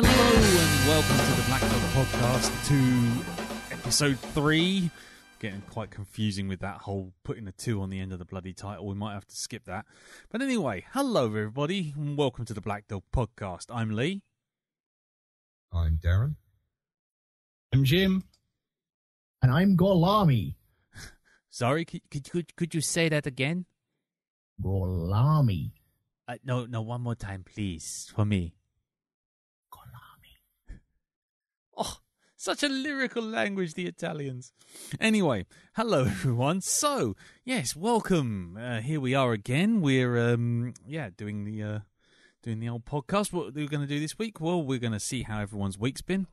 Hello and welcome to the Black Dog Podcast, to episode 3. Getting quite confusing with that whole putting a 2 on the end of the bloody title. We might have to skip that. But anyway, hello everybody and welcome to the Black Dog Podcast. I'm Lee. I'm Darren. I'm Jim. And I'm Golami. Sorry, could you say that again? Golami. No, one more time, please, for me. Golami. Oh, such a lyrical language, the Italians. Anyway, hello everyone. So, yes, welcome. Here we are again. We're doing the old podcast. What we're going to do this week? Well, we're going to see how everyone's week's been.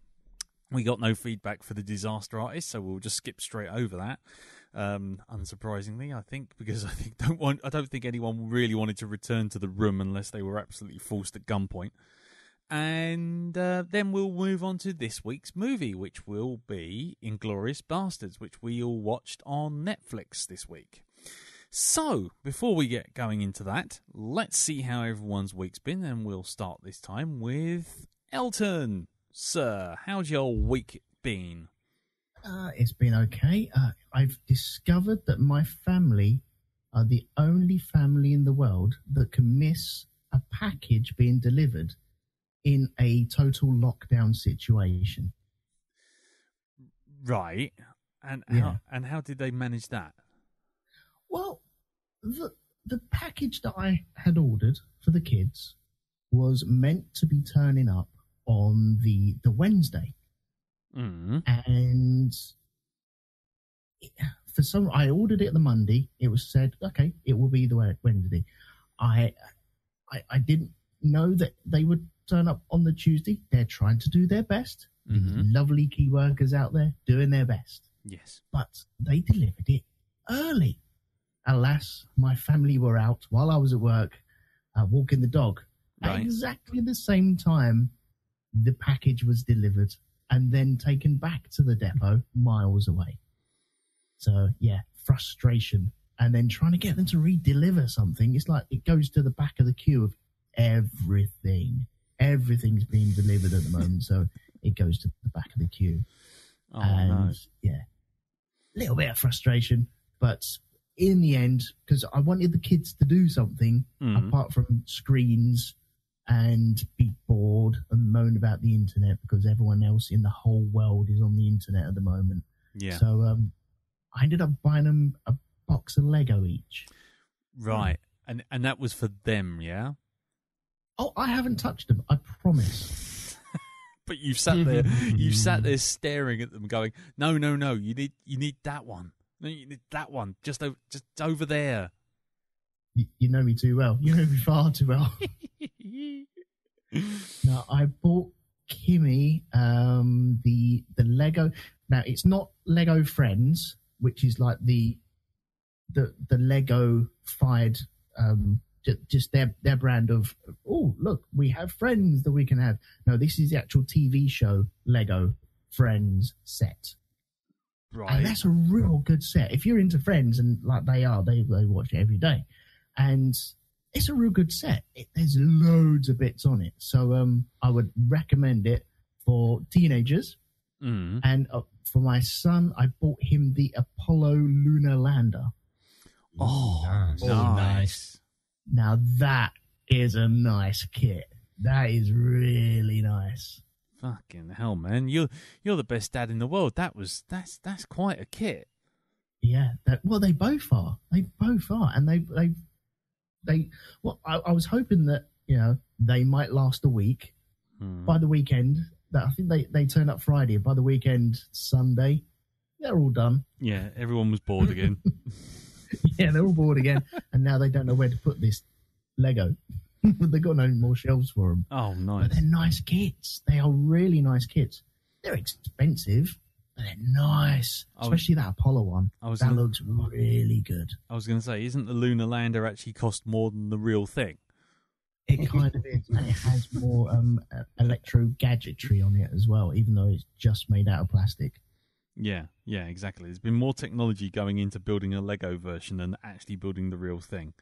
We got no feedback for the disaster artist, so we'll just skip straight over that. Unsurprisingly, I think, because I don't think anyone really wanted to return to the room unless they were absolutely forced at gunpoint. And then we'll move on to this week's movie, which will be Inglorious Basterds, which we all watched on Netflix this week. So, before we get going into that, let's see how everyone's week's been, and we'll start this time with Elton. Sir, how's your week been? It's been okay. I've discovered that my family are the only family in the world that can miss a package being delivered in a total lockdown situation. Right. And how did they manage that? Well, the package that I had ordered for the kids was meant to be turning up on the Wednesday. Mm. And I ordered it the Monday. It was said, okay, it will be the Wednesday. I didn't know that they would turn up on the Tuesday. They're trying to do their best. Mm-hmm. Lovely key workers out there doing their best. Yes. But they delivered it early. Alas, my family were out while I was at work walking the dog. Right. At exactly the same time, the package was delivered and then taken back to the depot miles away. So, yeah, frustration. And then trying to get them to re-deliver something, it's like it goes to the back of the queue of everything. Everything's being delivered at the moment, so it goes to the back of the queue. Oh, and, no. yeah, a little bit of frustration, but in the end, because I wanted the kids to do something apart from screens and be bored and moan about the internet because everyone else in the whole world is on the internet at the moment. Yeah. So I ended up buying them a box of Lego each. Right. And that was for them, yeah? Oh, I haven't touched them, I promise. But you've sat there staring at them going, no, you need that one. No, you need that one. Just over there. You know me too well. You know me far too well. Now, I bought Kimmy the Lego. Now, it's not Lego Friends, which is like the Lego fired, just their brand of, oh, look, we have friends that we can have. No, this is the actual TV show Lego Friends set. Right. And that's a real good set. If you're into Friends, and like they watch it every day. And it's a real good set. There's loads of bits on it. So I would recommend it for teenagers. Mm. And for my son, I bought him the Apollo Lunar Lander. Oh, nice. Now, that is a nice kit. That is really nice. Fucking hell, man. You're the best dad in the world. That's quite a kit. Yeah. They both are. They both are. And I was hoping that, they might last a week. By the weekend, I think they turn up Friday. By the weekend, Sunday, they're all done. Yeah, everyone was bored again. Yeah, they're all bored again. And now they don't know where to put this Lego. They've got no more shelves for them. Oh, nice. But they're nice kits. They are really nice kits. They're expensive, but they're nice. Especially that Apollo one. Looks really good. I was going to say, isn't the lunar lander actually cost more than the real thing? It kind of is. And it has more electro gadgetry on it as well, even though it's just made out of plastic. Yeah, exactly. There's been more technology going into building a Lego version than actually building the real thing.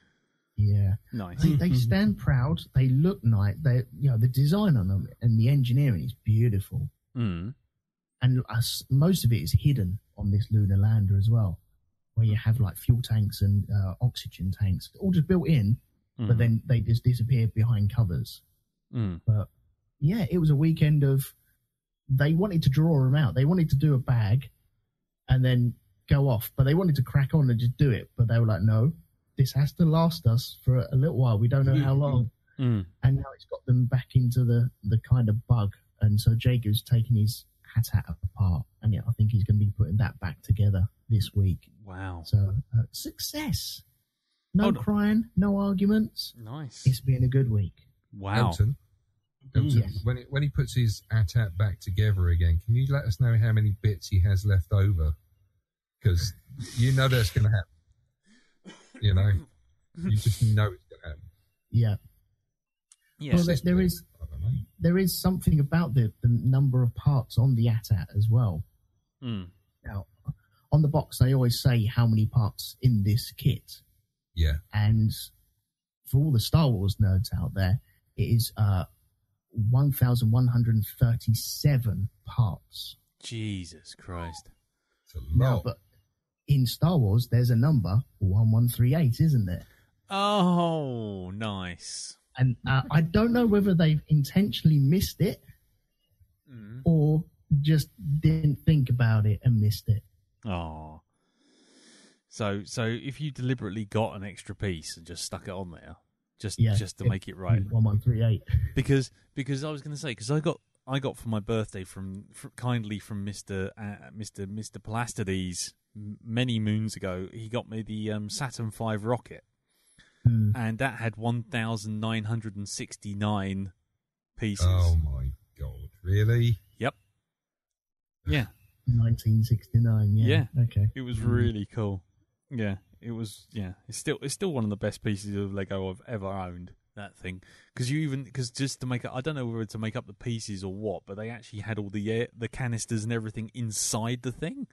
Yeah. Nice. They stand proud. They look nice. The design on them and the engineering is beautiful. Mm. And most of it is hidden on this lunar lander as well, where you have like fuel tanks and oxygen tanks, all just built in, but then they just disappear behind covers. Mm. But yeah, it was a weekend of, they wanted to draw them out. They wanted to do a bag and then go off, but they wanted to crack on and just do it. But they were like, no, this has to last us for a little while. We don't know how long. Mm. And now it's got them back into the kind of bug. And so Jacob's taking his hat apart, and I think he's going to be putting that back together this week. Wow. So success. No crying, no arguments. Nice. It's been a good week. Wow. Elton, Yes. when he puts his AT-AT back together again, can you let us know how many bits he has left over? Because you know that's going to happen. You know, you just know it's going to happen. Yeah. Yes. Well, there is something about the number of parts on the AT-AT as well. Mm. Now, on the box, they always say how many parts in this kit. Yeah. And for all the Star Wars nerds out there, it is 1,137 parts. Jesus Christ. It's a lot. Now, but in Star Wars, there's a number 1138, isn't there? Oh, nice. And I don't know whether they've intentionally missed it or just didn't think about it and missed it. Oh. So if you deliberately got an extra piece and just stuck it on there, just to make it right, 1138. because I was going to say, because I got for my birthday kindly from Mr. Plastides many moons ago. He got me the Saturn V rocket. And that had 1,969 pieces. Oh my God! Really? Yep. Yeah. 1969. Yeah. Okay. It was really cool. Yeah. It was. Yeah. It's still one of the best pieces of Lego I've ever owned. That thing, because just to make it, I don't know whether to make up the pieces or what, but they actually had all the canisters and everything inside the thing.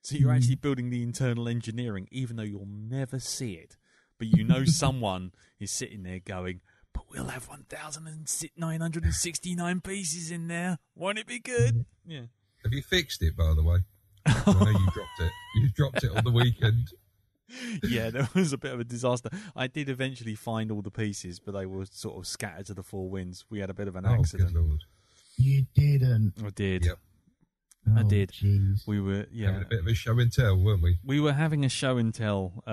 So you're actually building the internal engineering, even though you'll never see it. But you know someone is sitting there going, but we'll have 1,969 pieces in there. Won't it be good? Yeah. Have you fixed it, by the way? I know you dropped it. You dropped it on the weekend. Yeah, there was a bit of a disaster. I did eventually find all the pieces, but they were sort of scattered to the four winds. We had a bit of an accident. Good Lord. You didn't. I did. Yep. I did. Geez. We were having a bit of a show and tell, weren't we? We were having a show and tell.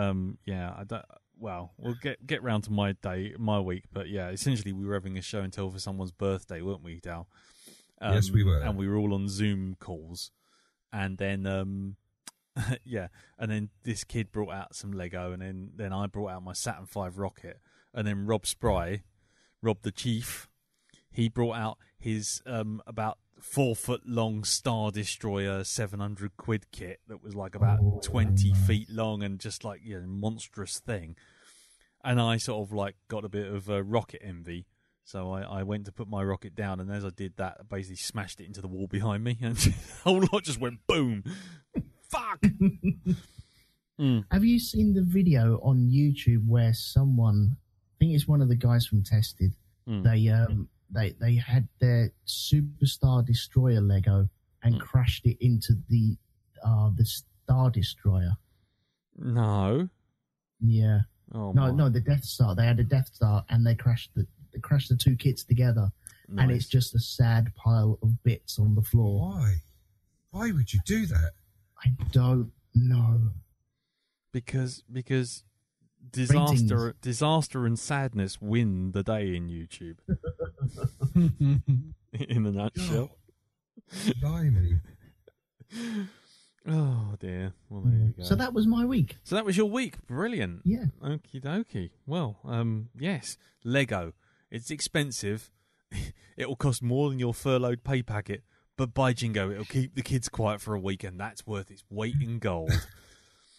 Well, we'll get round to my week, but yeah, essentially we were having a show and tell for someone's birthday, weren't we, Dal? Yes, we were. And we were all on Zoom calls, and then and then this kid brought out some Lego, and then I brought out my Saturn V rocket, and then Rob the chief, he brought out his about 4 foot long Star Destroyer 700 quid kit that was like about 20 feet long and just like monstrous thing. And I sort of like got a bit of rocket envy, so I went to put my rocket down, and as I did that, I basically smashed it into the wall behind me, and the whole lot just went boom. Fuck. Have you seen the video on YouTube where someone, I think it's one of the guys from Tested, they had their Superstar Destroyer Lego and crashed it into the Star Destroyer? No. Yeah. Oh, no, the Death Star. They had a Death Star and they crashed the two kits together, and it's just a sad pile of bits on the floor. Why would you do that? I don't know. Because disaster and sadness win the day in YouTube. In a nutshell. Blimey. Oh dear. Well, there you go. So that was my week. So that was your week. Brilliant. Yeah. Okie dokie. Well, yes. Lego. It's expensive. It'll cost more than your furloughed pay packet, but by jingo, it'll keep the kids quiet for a week, and that's worth its weight in gold.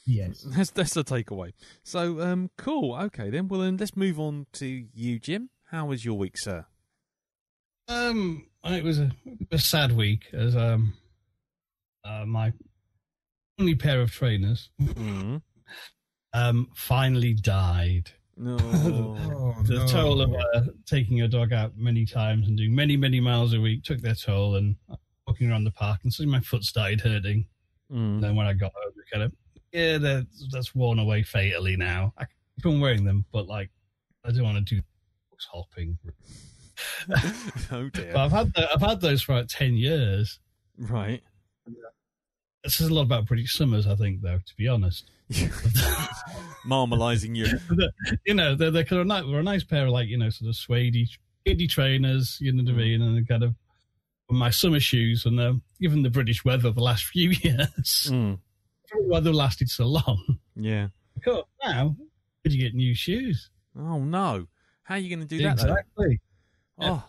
Yes. That's the takeaway. So, cool. Okay, then. Well, then let's move on to you, Jim. How was your week, sir? It was a sad week as my only pair of trainers finally died. No. The toll of taking a dog out many times and doing many, many miles a week took their toll, and walking around the park, and suddenly my foot started hurting. And then when I got home, it kind of, that's worn away fatally now. I keep on wearing them, but like, I don't want to do hopping. Oh dear. But I've had those for about 10 years. Right. It says a lot about British summers, I think, though, to be honest. Marmalising you. They're kind of we're a nice pair of, like, sort of suede trainers, you know what I mean, and they're kind of my summer shoes, and given the British weather the last few years, the weather lasted so long. Yeah. Cool. Now, could you get new shoes? Oh no! How are you going to do that? Exactly. Oh.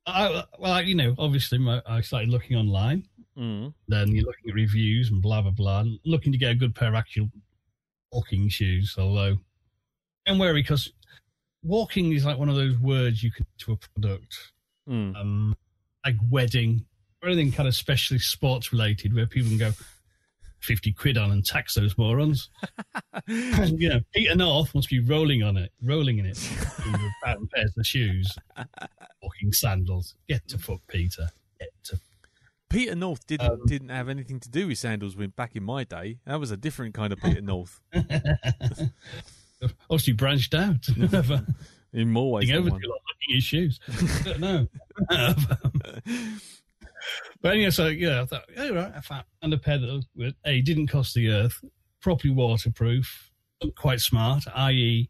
Obviously, I started looking online. Then you're looking at reviews and blah blah blah, and looking to get a good pair of actual walking shoes. Although I'm wary, because walking is like one of those words you can to a product, like wedding or anything kind of specially sports related, where people can go 50 quid on and tax those morons. And, Peter North must be rolling in it, with pairs of shoes, walking sandals. Get to fuck, Peter. Peter North didn't have anything to do with sandals back in my day. That was a different kind of Peter North. Obviously branched out. In more ways than one. Looking at his shoes. I don't know. But anyway, so I thought, right, I found a pair that didn't cost the earth, properly waterproof, looked quite smart, i.e.,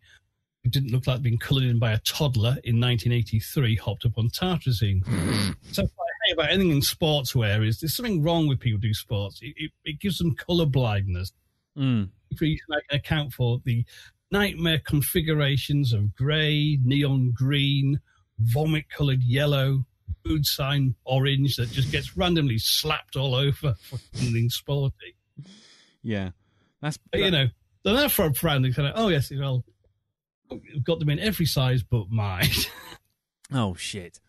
it didn't look like being coloured in by a toddler in 1983 hopped up on tartrazine. So what I hate about anything in sportswear is there's something wrong with people who do sports. It gives them colour blindness. If you can account for the nightmare configurations of grey, neon green, vomit-coloured yellow, food sign orange that just gets randomly slapped all over for something sporty. Yeah. They're there for a brand. They kind of, yes, well, we've got them in every size but mine. Oh, shit.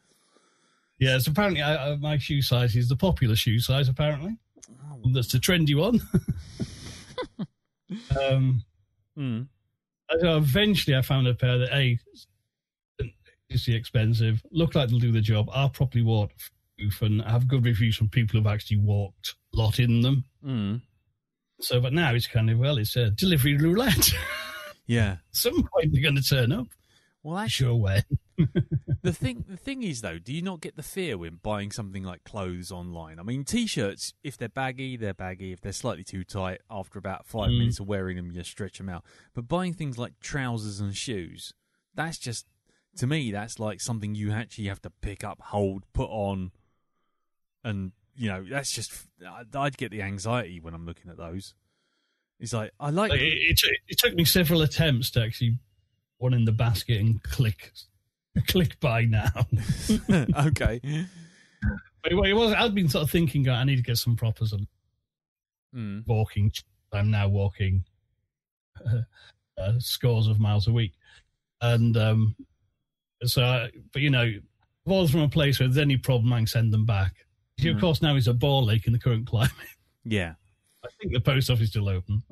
Yeah, so apparently my shoe size is the popular shoe size, apparently. That's the trendy one. So eventually I found a pair that, is expensive, look like they'll do the job, are properly waterproof, and have good reviews from people who've actually walked a lot in them. So, but now it's kind of, it's a delivery roulette. Yeah. At some point they're going to turn up. Well, actually, sure way. The thing is, though, do you not get the fear when buying something like clothes online? I mean, T-shirts, if they're baggy, they're baggy. If they're slightly too tight, after about 5 minutes of wearing them, you stretch them out. But buying things like trousers and shoes, that's just, to me, that's like something you actually have to pick up, hold, put on, and, that's just, I'd get the anxiety when I'm looking at those. It's like, I like... It took me several attempts to actually one in the basket and click buy now. Okay. But I'd been sort of thinking, I need to get some propers on walking. I'm now walking scores of miles a week. And evolved from a place where there's any problem, I can send them back. Of course, now it's a ball lake in the current climate. Yeah. I think the post office is still open.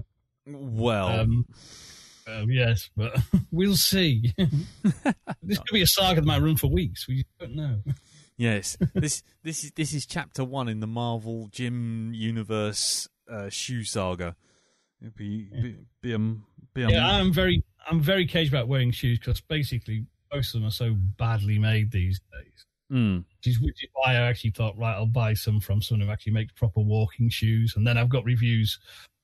Well... yes, but we'll see. This could be a saga that might run for weeks. We don't know. Yes, this is chapter 1 in the Marvel Gym Universe shoe saga. I'm very caged about wearing shoes, because basically most of them are so badly made these days. Which is why I actually thought, right, I'll buy some from someone who actually makes proper walking shoes, and then I've got reviews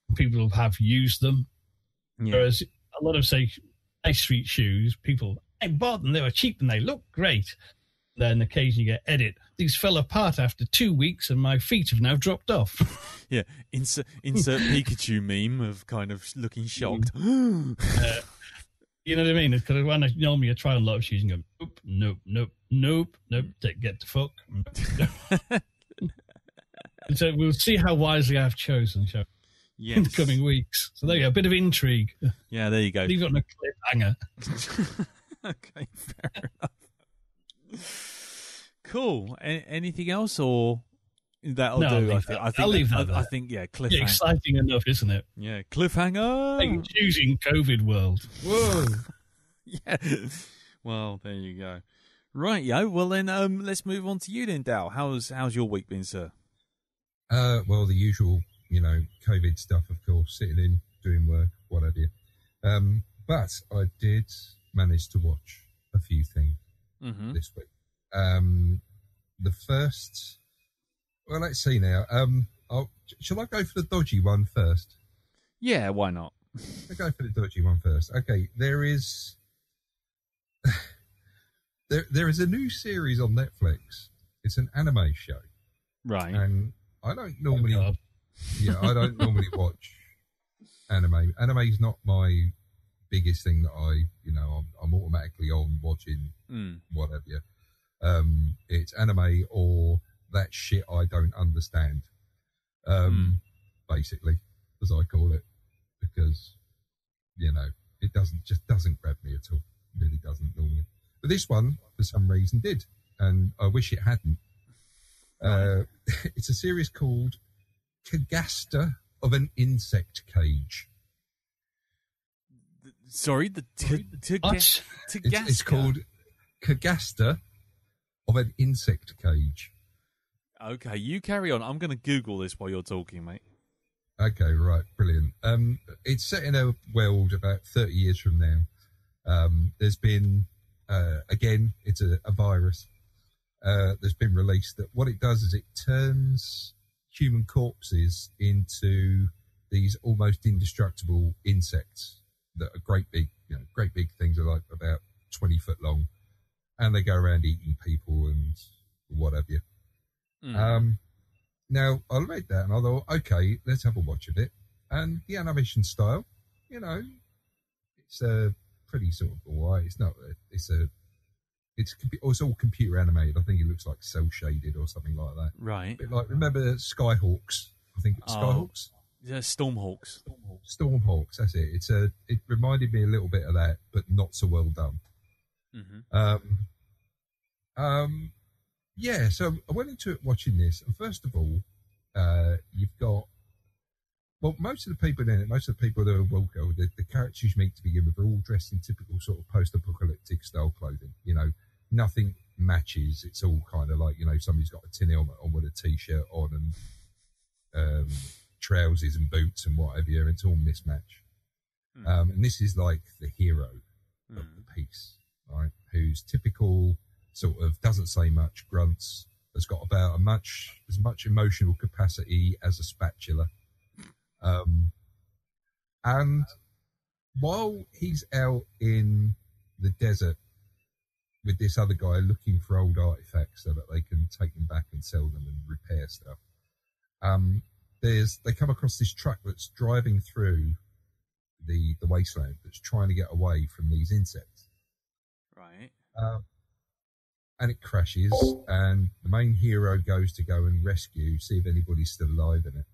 from people who have used them. Yeah. Whereas a lot of, say, high street shoes, people, I bought them, they were cheap and they look great. Then occasionally you get, edit, these fell apart after 2 weeks and my feet have now dropped off. Yeah, insert Pikachu meme of kind of looking shocked. You know what I mean? Because when I normally try on a lot of shoes and go, nope, get the fuck. So we'll see how wisely I've chosen, shall we? Yes. In the coming weeks. So there you go, a bit of intrigue. Yeah, there you go. Leave it on a cliffhanger. Okay, fair enough. Cool. Anything else, or that'll do? I think I'll leave that. I think cliffhanger. Yeah, exciting enough, isn't it? Yeah, cliffhanger. Choosing COVID world. Whoa. Yeah. Well, there you go. Right, yo. Well, then let's move on to you then, Dal. How's your week been, sir? Well, the usual, COVID stuff, of course, sitting in, doing work, what have you. But I did manage to watch a few things this week. The first, well, let's see now. Shall I go for the dodgy one first? Yeah, why not? I'll go for the dodgy one first. Okay, there is a new series on Netflix. It's an anime show. Right. And I don't normally I don't normally watch anime. Anime's not my biggest thing that I'm automatically on watching whatever. It's anime or that shit I don't understand. Basically, as I call it, because it doesn't grab me at all. It really doesn't normally. But this one, for some reason, did, and I wish it hadn't. It's a series called Kagasta of an Insect Cage. Sorry, It's called Kagasta of an Insect Cage. Okay, you carry on. I'm going to Google this while you're talking, mate. Okay, right, brilliant. It's set in a world about 30 years from now. There's been, again, it's a virus that's been released. That what it does is it turns human corpses into these almost indestructible insects that are great big things, are like about 20 foot long, and they go around eating people and what have you. Now, I read that and I thought, okay, let's have a watch of it. And the animation style, it's a pretty sort of alright. It's not. It's all computer animated. I think it looks like cel shaded or something like that. Right. A bit like, remember Skyhawks? I think it's Skyhawks. Yeah, Stormhawks. Stormhawks. That's it. It reminded me a little bit of that, but not so well done. Yeah. So I went into it watching this, and first of all, you've got. Well, most of the people in it, most of the people that are the characters you meet to begin with, are all dressed in typical sort of post-apocalyptic style clothing. Nothing matches. It's all kind of like, somebody's got a tin helmet on with a t-shirt on and trousers and boots and whatever. It's all mismatched. And this is like the hero of the piece, right? Who's typical, sort of doesn't say much, grunts, has got about as much emotional capacity as a spatula. And while he's out in the desert with this other guy looking for old artifacts so that they can take them back and sell them and repair stuff, they come across this truck that's driving through the wasteland that's trying to get away from these insects. Right. And it crashes, and the main hero goes to go and rescue, see if anybody's still alive in it.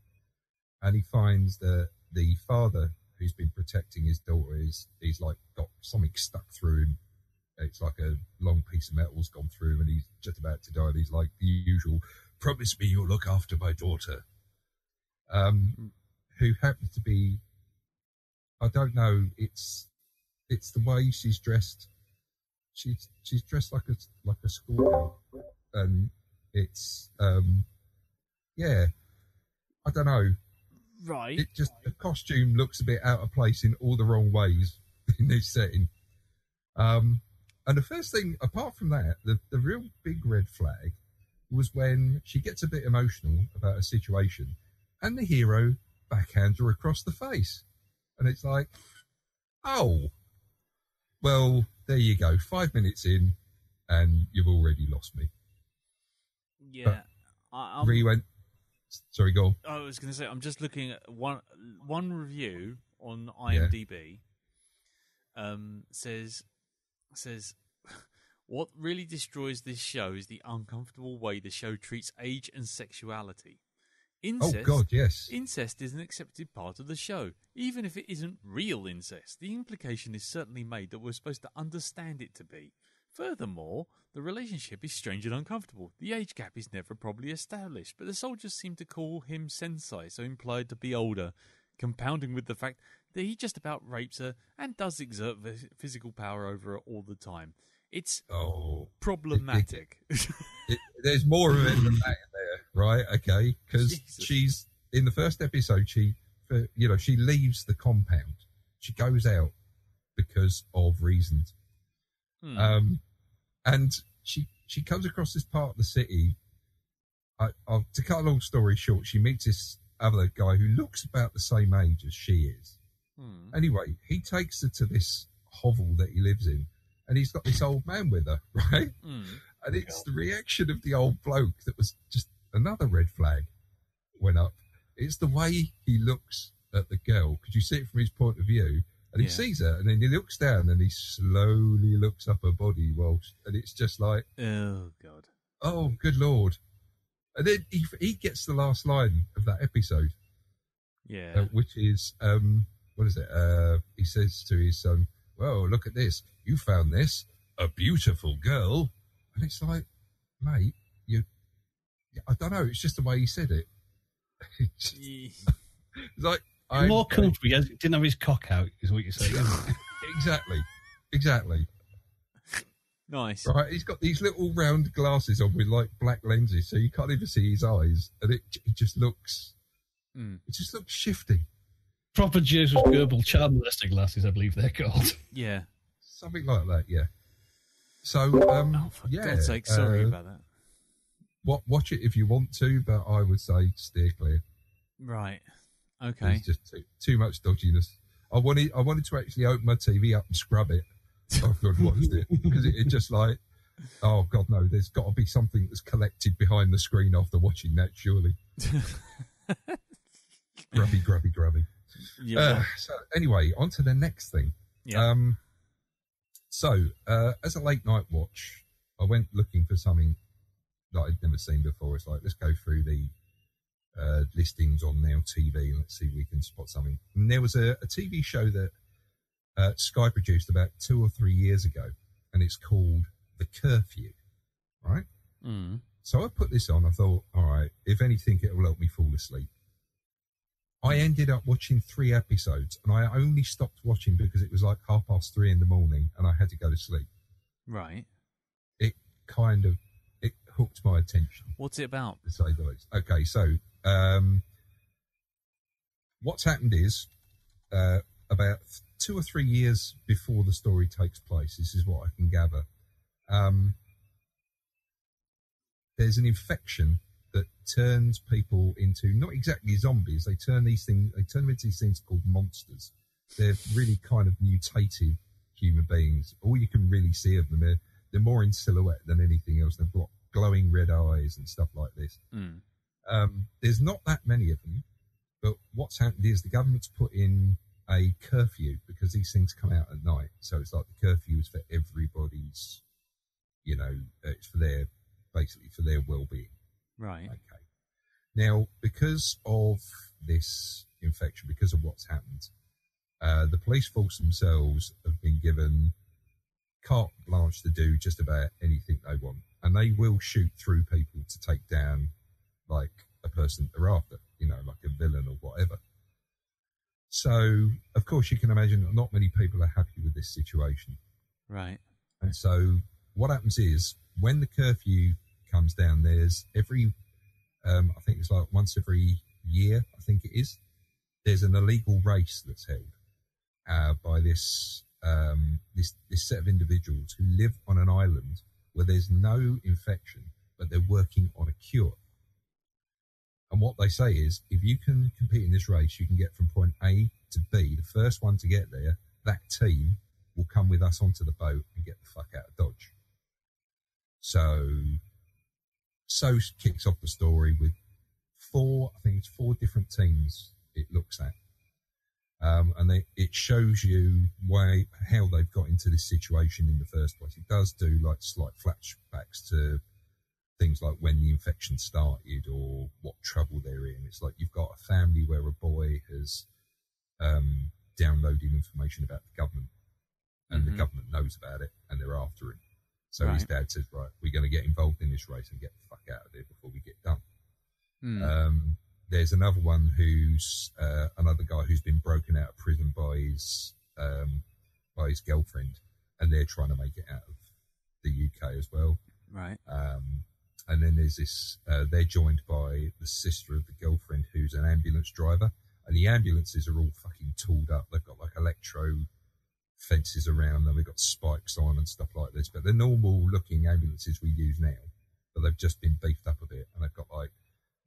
And he finds that the father who's been protecting his daughter he's like got something stuck through him. It's like a long piece of metal's gone through him, and he's just about to die. And he's like the usual, "Promise me you'll look after my daughter," who happens to be, I don't know. It's the way she's dressed. She's dressed like a schoolgirl, and it's yeah. I don't know. Right. It just, the costume looks a bit out of place in all the wrong ways in this setting. And the first thing, apart from that, the real big red flag was when she gets a bit emotional about a situation and the hero backhands her across the face. And it's like, oh, well, there you go. 5 minutes in and you've already lost me. Yeah. Went. Sorry, go on. I was going to say, I'm just looking at one review on IMDb. Says, what really destroys this show is the uncomfortable way the show treats age and sexuality. Incest, oh God, yes. Incest is an accepted part of the show, even if it isn't real incest. The implication is certainly made that we're supposed to understand it to be. Furthermore, the relationship is strange and uncomfortable. The age gap is never properly established, but the soldiers seem to call him sensei, so implied to be older. compounding with the fact that he just about rapes her and does exert physical power over her all the time. It's problematic. There's more of it than that in there, right? Okay, because she's in the first episode. She leaves the compound. She goes out because of reasons, and she comes across this part of the city. To cut a long story short, she meets this other guy who looks about the same age as she is. Anyway, he takes her to this hovel that he lives in, and he's got this old man with her, right? And it's the reaction of the old bloke that was just another red flag went up. It's the way he looks at the girl, because you see it from his point of view, and he sees her, and then he looks down, and he slowly looks up her body, and it's just like, oh God, oh good Lord. And then he gets the last line of that episode, which is, what is it? He says to his son, "Well, look at this. You found this, a beautiful girl." And it's like, mate, I don't know. It's just the way he said it. It's like, more comfortable. He didn't have his cock out, is what you're saying, isn't it? Exactly. Nice. Right, he's got these little round glasses on with like black lenses, so you can't even see his eyes, and it just looks, it just looks shifty. Proper Joseph Goebbels child molester glasses, I believe they're called. Yeah, something like that. Yeah. So, for God's sake, sorry about that. Watch it if you want to, but I would say steer clear. Right. Okay. It's just too much dodginess. I wanted to actually open my TV up and scrub it after I'd watched it, because it just like, oh God, no, there's got to be something that's collected behind the screen after watching that, surely. Grubby. Yeah. So anyway, on to the next thing. Yeah. So as a late night watch, I went looking for something that I'd never seen before. It's like, let's go through the listings on Now TV and let's see if we can spot something. And there was a TV show that Sky produced about 2 or 3 years ago, and it's called The Curfew, right? So I put this on. I thought, all right, if anything, it will help me fall asleep. I ended up watching 3 episodes, and I only stopped watching because it was like 3:30 in the morning, and I had to go to sleep. Right. It hooked my attention. What's it about? To say the least. Okay, so what's happened is about 2 or 3 years before the story takes place, this is what I can gather, there's an infection that turns people into not exactly zombies. They turn them into these things called monsters. They're really kind of mutated human beings. All you can really see of them, they're more in silhouette than anything else. They've got glowing red eyes and stuff like this. There's not that many of them, but what's happened is the government's put in a curfew because these things come out at night. So it's like the curfew is for everybody's, it's for their well-being. Right. Okay. Now, because of this infection, because of what's happened, the police force themselves have been given carte blanche to do just about anything they want, and they will shoot through people to take down like a person they're after, like a villain or whatever. So, of course, you can imagine that not many people are happy with this situation. Right. And so what happens is when the curfew comes down, there's I think it's like once every year, I think it is, there's an illegal race that's held by this set of individuals who live on an island where there's no infection, but they're working on a cure. And what they say is, if you can compete in this race, you can get from point A to B. The first one to get there, that team will come with us onto the boat and get the fuck out of Dodge. So kicks off the story with 4 different teams it looks at. And it shows you how they've got into this situation in the first place. It does do like slight flashbacks to things like when the infection started or what trouble they're in. It's like you've got a family where a boy has downloaded information about the government, and the government knows about it, and they're after him. So his dad says, right, we're going to get involved in this race and get the fuck out of there before we get done. there's another one who's another guy who's been broken out of prison by his girlfriend, and they're trying to make it out of the UK as well. Right. And then there's this, they're joined by the sister of the girlfriend who's an ambulance driver, and the ambulances are all fucking tooled up. They've got like electro fences around them, they've got spikes on and stuff like this, but the normal looking ambulances we use now, but they've just been beefed up a bit, and they've got like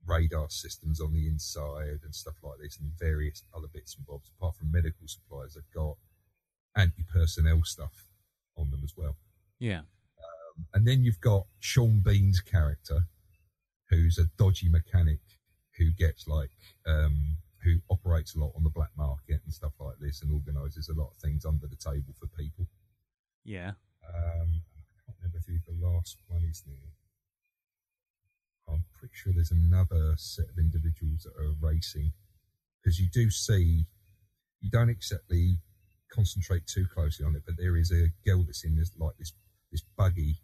radar systems on the inside and stuff like this, and various other bits and bobs. Apart from medical supplies, they've got anti-personnel stuff on them as well. Yeah. And then you've got Sean Bean's character, who's a dodgy mechanic who gets like, who operates a lot on the black market and stuff like this, and organises a lot of things under the table for people. Yeah. I can't remember who the last one is now. I'm pretty sure there's another set of individuals that are racing, because you do see, you don't exactly concentrate too closely on it, but there is a girl that's in this like this buggy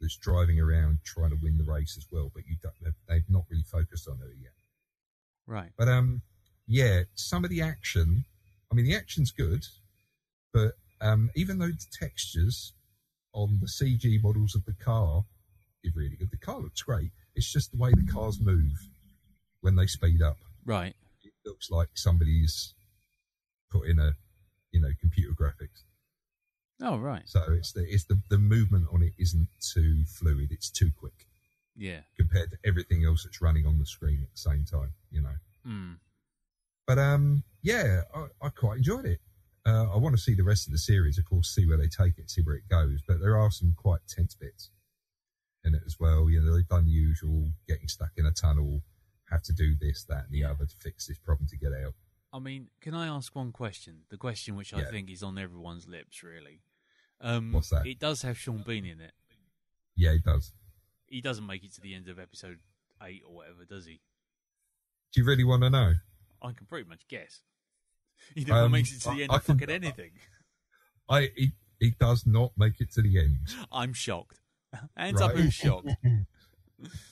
that's driving around trying to win the race as well, but they've not really focused on her yet. Right. But yeah, some of the action, I mean, the action's good, but even though the textures on the CG models of the car is really good, the car looks great. It's just the way the cars move when they speed up. Right. It looks like somebody's put in a, computer graphics. Oh, right. So it's the movement on it isn't too fluid. It's too quick. Yeah. Compared to everything else that's running on the screen at the same time, Mm. But yeah, I quite enjoyed it. I want to see the rest of the series, of course, see where they take it, see where it goes. But there are some quite tense bits in it as well. They've done the usual, getting stuck in a tunnel, have to do this, that, and the other to fix this problem to get out. I mean, can I ask one question? The question which I think is on everyone's lips, really. What's that? It does have Sean Bean in it. Yeah, it does. He doesn't make it to the end of episode 8 or whatever, does he? Do you really want to know? I can pretty much guess. He never makes it to the end of fucking anything. He does not make it to the end. I'm shocked. Hands up who's shocked.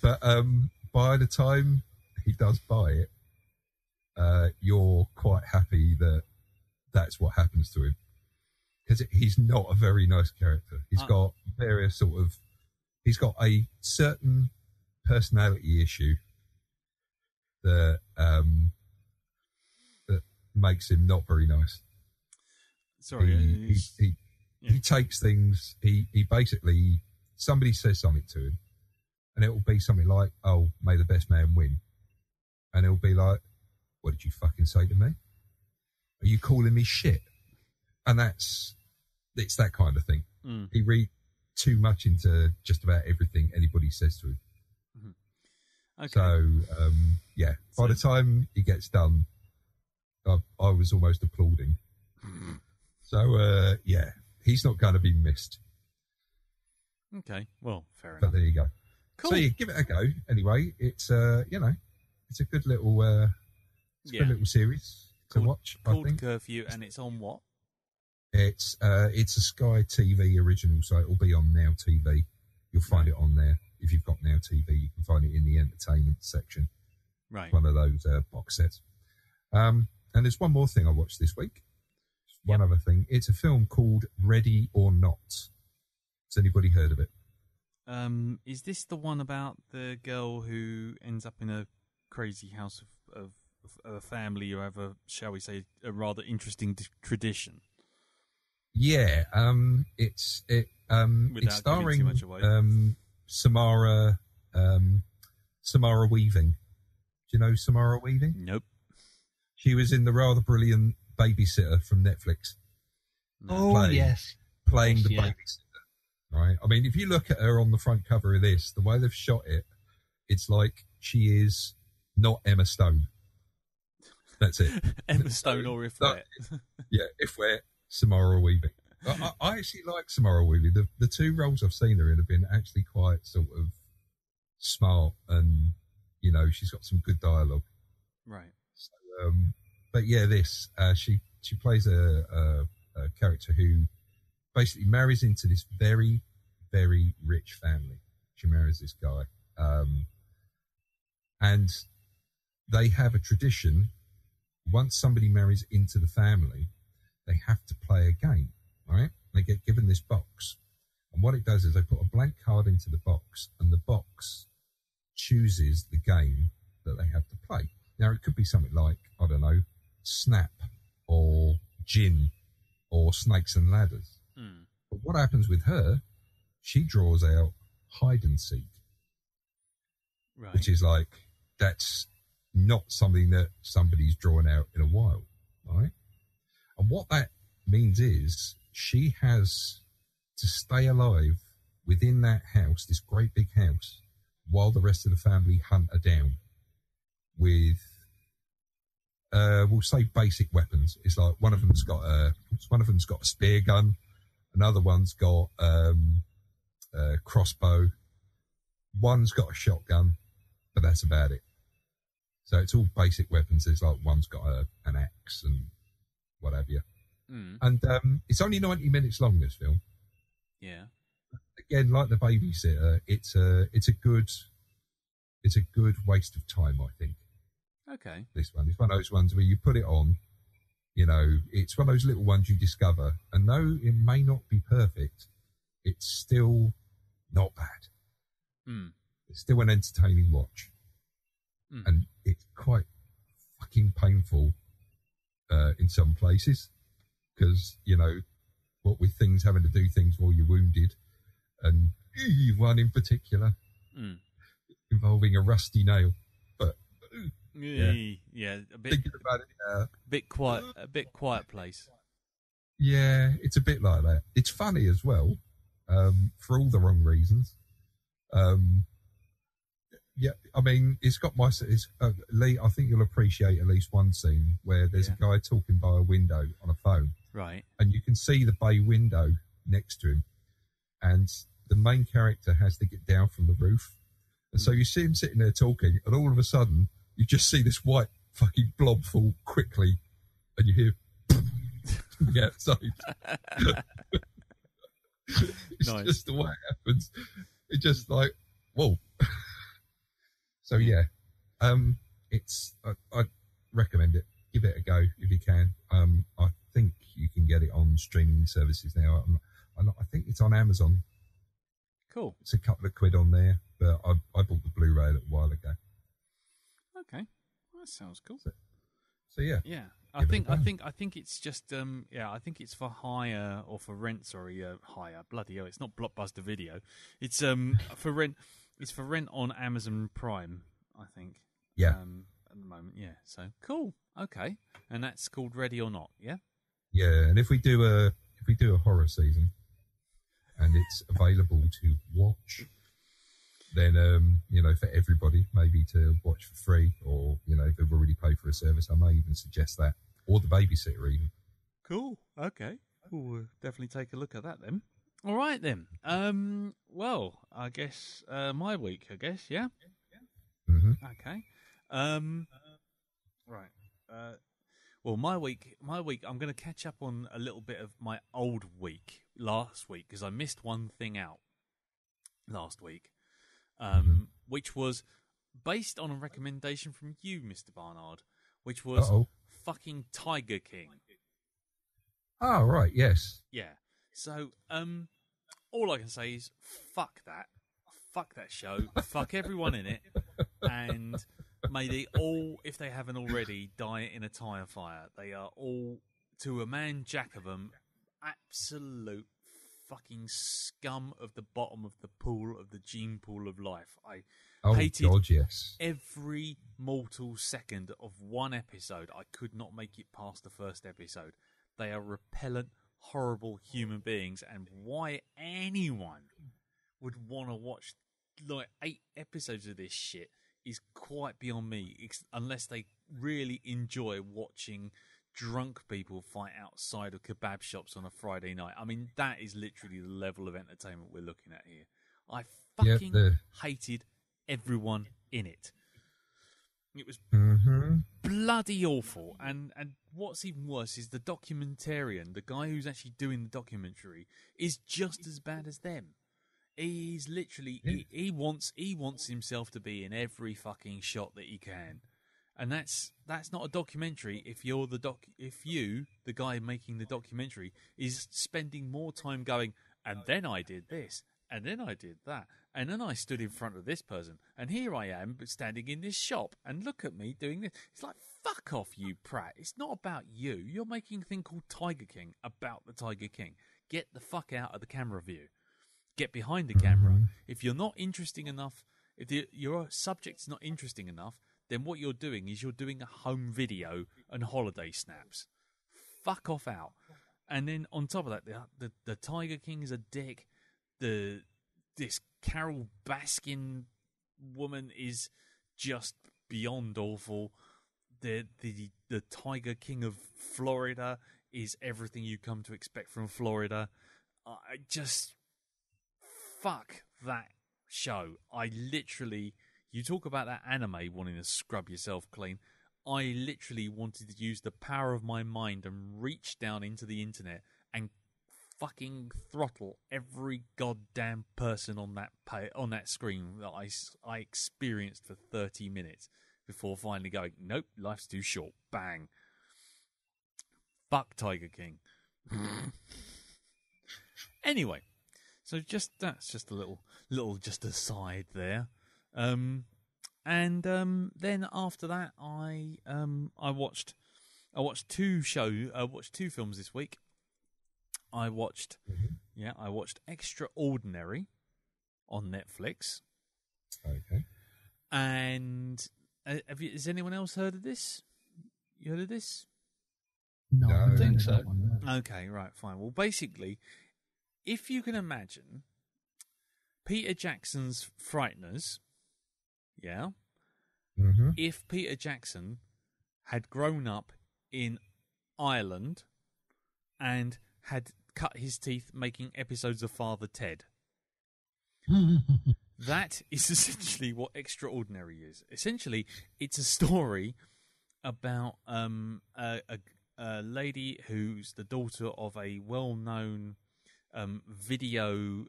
But by the time he does buy it, you're quite happy that that's what happens to him. Because he's not a very nice character. He's got various he's got a certain personality issue that that makes him not very nice. Sorry. He takes things, he basically, somebody says something to him, and it will be something like, "Oh, may the best man win." And it'll be like, "What did you fucking say to me? Are you calling me shit?" And it's that kind of thing. Mm. He reads too much into just about everything anybody says to him. Mm-hmm. Okay. So, yeah, by the time he gets done, I was almost applauding. So, yeah, he's not going to be missed. Okay, well, fair enough. But there you go. Cool. So, yeah, give it a go. Anyway, it's, it's a good little, good little series to watch, I Called think. Curfew, and it's on what? It's a Sky TV original, so it'll be on Now TV. You'll find it on there. If you've got Now TV, you can find it in the entertainment section. Right. One of those box sets. And there's one more thing I watched this week. One other thing. It's a film called Ready or Not. Has anybody heard of it? Is this the one about the girl who ends up in a crazy house of a family who have shall we say, a rather interesting tradition? Yeah, it's starring too much away. Samara Weaving. Do you know Samara Weaving? Nope. She was in the rather brilliant Babysitter from Netflix. Yes. Playing the babysitter, right? I mean, if you look at her on the front cover of this, the way they've shot it, it's like she is not Emma Stone. That's it. Emma Stone or If Wet. Yeah, If Wet, Samara Weaving. I actually like Samara Weaving. The two roles I've seen her in have been actually quite sort of smart, and she's got some good dialogue. Right. So, but yeah, this she plays a character who basically marries into this very, very rich family. She marries this guy, and they have a tradition. Once somebody marries into the family, they have to play a game, right? They get given this box. And what it does is they put a blank card into the box, and the box chooses the game that they have to play. Now, it could be something like, I don't know, Snap or Gin or Snakes and Ladders. But what happens with her, she draws out hide and seek, Right. which is like, that's not something that somebody's drawn out in a while, right? And what that means is she has to stay alive within that house, this great big house, while the rest of the family hunt her down with, we'll say basic weapons. It's like one of them's got a spear gun, another one's got a crossbow, one's got a shotgun, but that's about it. So it's all basic weapons. There's like one's got an axe and what have you. And it's only 90 minutes long, this film. Yeah. Again, like the babysitter, it's a good waste of time, I think. Okay. This one, it's one of those ones where you put it on, you know, it's one of those little ones you discover, and though it may not be perfect, it's still not bad. It's still an entertaining watch, and it's quite fucking painful in some places, because, you know, what with things having to do things while you're wounded, and one in particular involving a rusty nail. But yeah, a bit. Thinking about it now, A bit quiet place. yeah, it's a bit like that. It's funny as well, for all the wrong reasons. Yeah, I mean, it's got Lee, I think you'll appreciate at least one scene where there's a guy talking by a window on a phone. Right. And you can see the bay window next to him. And the main character has to get down from the roof. And so you see him sitting there talking, and all of a sudden, you just see this white fucking blob fall quickly, and you hear from the outside. It's Nice. just the way it happens. It's just like, whoa. So yeah, it's I recommend it. Give it a go if you can. I think you can get it on streaming services now. I think it's on Amazon. Cool. It's a couple of quid on there, but I bought the Blu-ray a little while ago. Okay, well, that sounds cool. So yeah, Yeah, I Give it think a go. I think it's just I think it's for hire or for rent. Sorry, hire. Bloody hell, it's not Blockbuster Video. It's for rent. It's for rent on Amazon Prime, I think. Yeah. At the moment, yeah. So cool. Okay, and that's called Ready or Not. Yeah. yeah. And if we do a horror season, and it's available to watch, then you know, for everybody, maybe to watch for free, or you know, if they've already paid for a service, I may even suggest that, or the babysitter even. Cool. Okay. We'll definitely take a look at that then. All right then. Well, I guess my week. I guess, yeah. Mm-hmm. Okay. Right. Well, my week. I'm going to catch up on a little bit of my old week last week because I missed one thing out last week, which was based on a recommendation from you, Mr. Barnard, which was fucking Tiger King. Oh, right, yes. Yeah. So, all I can say is fuck that show, fuck everyone in it, and may they all, if they haven't already, die in a tyre fire. They are all, to a man jack of them, absolute fucking scum of the bottom of the pool, of the gene pool of life. I hated God, yes. every mortal second of one episode. I could not make it past the first episode. They are repellent, horrible human beings, and why anyone would want to watch like 8 episodes of this shit is quite beyond me, unless they really enjoy watching drunk people fight outside of kebab shops on a Friday night. I mean, that is literally the level of entertainment we're looking at here. I fucking hated everyone in it. It was bloody awful. And what's even worse is the documentarian, the guy who's actually doing the documentary, is just as bad as them. He's literally he wants himself to be in every fucking shot that he can. And that's not a documentary if you're the guy making the documentary, is spending more time going, and then I did this, and then I did that, and then I stood in front of this person, and here I am standing in this shop, and look at me doing this. It's like, fuck off, you prat. It's not about you. You're making a thing called Tiger King about the Tiger King. Get the fuck out of the camera view. Get behind the camera. If you're not interesting enough, if your subject's not interesting enough, then what you're doing is you're doing a home video and holiday snaps. Fuck off out. And then on top of that, the Tiger King is a dick. This Carol Baskin woman is just beyond awful. The Tiger King of Florida is everything you come to expect from Florida. I just fuck that show. I literally, you talk about that anime wanting to scrub yourself clean. I literally wanted to use the power of my mind and reach down into the internet and fucking throttle every goddamn person on that screen that I experienced for 30 minutes before finally going, nope, life's too short. Bang. Fuck Tiger King. Anyway, so that's just a little just aside there. And then after that, I watched two films this week. I watched Extraordinary on Netflix. Okay. And has anyone else heard of this? You heard of this? No, No. I think so. Okay, right, fine. Well, basically, if you can imagine Peter Jackson's Frighteners, yeah? Mm-hmm. If Peter Jackson had grown up in Ireland and had cut his teeth making episodes of Father Ted, that is essentially what Extraordinary is. Essentially, it's a story about a lady who's the daughter of a well-known video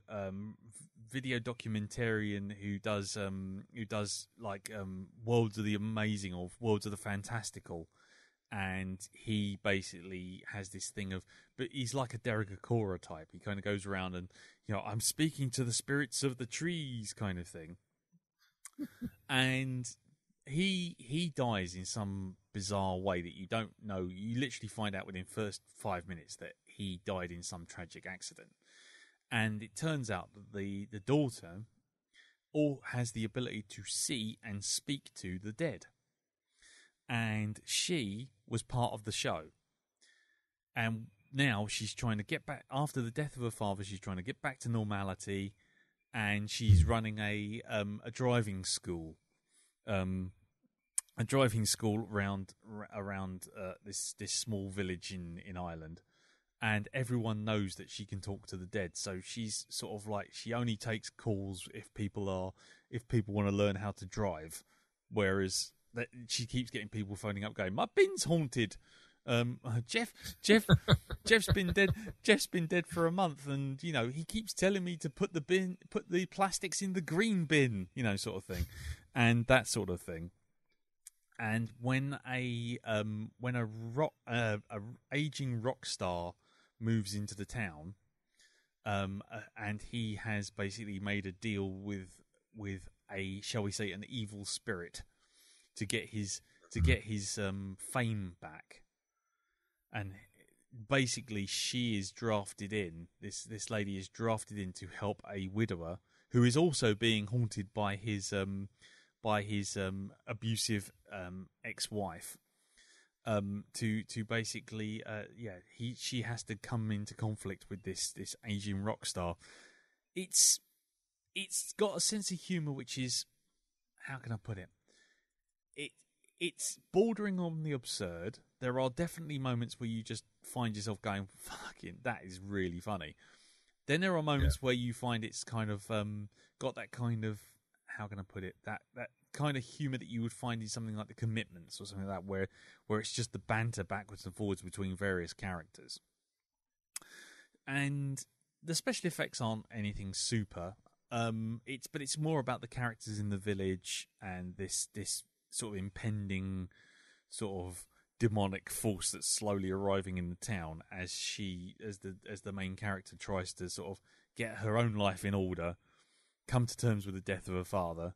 documentarian who does like Worlds of the Amazing or Worlds of the Fantastical, and he basically has this thing of, but he's like a Derek Acora type. He kind of goes around and, I'm speaking to the spirits of the trees kind of thing. And he dies in some bizarre way that you don't know. You literally find out within the first 5 minutes that he died in some tragic accident. And it turns out that the daughter has the ability to see and speak to the dead. And she was part of the show. And now she's trying to get back, after the death of her father, she's trying to get back to normality, and she's running a driving school. A driving school around this small village in Ireland, and everyone knows that she can talk to the dead. So she's sort of like, she only takes calls if people want to learn how to drive, whereas she keeps getting people phoning up going, my bin's haunted. Jeff's been dead. Jeff's been dead for a month, and he keeps telling me to put the plastics in the green bin, sort of thing, and that sort of thing. And when a aging rock star moves into the town, and he has basically made a deal with a, shall we say, an evil spirit to get his fame back. And basically, she is drafted in. This lady is drafted in to help a widower who is also being haunted by his abusive ex-wife. To basically, she has to come into conflict with this Asian rock star. It's got a sense of humor which is, how can I put it? It's bordering on the absurd. There are definitely moments where you just find yourself going, fucking, that is really funny. Then there are moments where you find it's kind of got that kind of, how can I put it, that kind of humour that you would find in something like The Commitments or something like that, where it's just the banter backwards and forwards between various characters. And the special effects aren't anything super. But it's more about the characters in the village and this sort of impending sort of demonic force that's slowly arriving in the town as the main character tries to sort of get her own life in order, come to terms with the death of her father,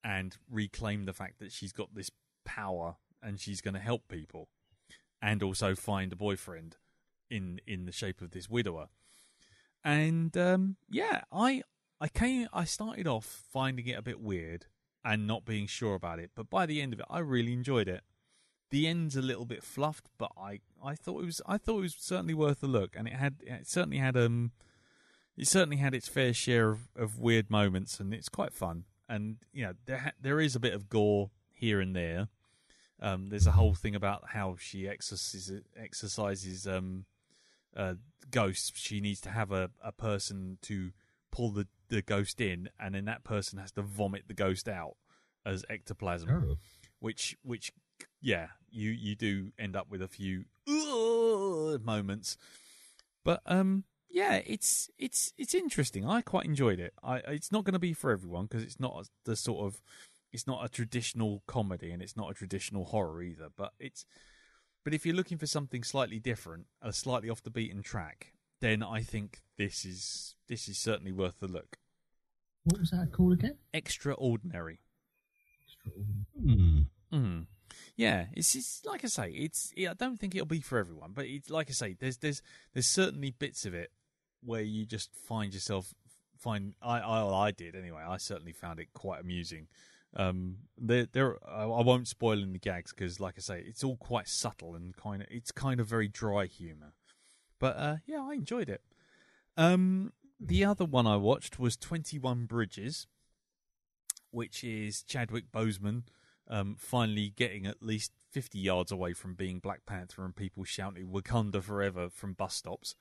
and reclaim the fact that she's got this power and she's going to help people, and also find a boyfriend in the shape of this widower. And I started off finding it a bit weird and not being sure about it, but by the end of it, I really enjoyed it. The end's a little bit fluffed, but I thought it was certainly worth a look, and it certainly had its fair share of weird moments, and it's quite fun. And there is a bit of gore here and there. There's a whole thing about how she exercises ghosts. She needs to have a person to pull the ghost in, and then that person has to vomit the ghost out as ectoplasm. Oh. Which you do end up with a few moments, but it's interesting. I quite enjoyed it. It's not going to be for everyone because it's not a traditional comedy and it's not a traditional horror either. But if you're looking for something slightly different, slightly off the beaten track, then I think this is certainly worth a look. What was that called again? Extraordinary. Yeah, it's like I say, I don't think it'll be for everyone, but it's like I say, there's certainly bits of it where you just find yourself I did anyway. I certainly found it quite amusing. I won't spoil any gags because, like I say, it's all quite subtle and it's kind of very dry humor. But I enjoyed it. The other one I watched was 21 Bridges, which is Chadwick Boseman finally getting at least 50 yards away from being Black Panther and people shouting Wakanda forever from bus stops.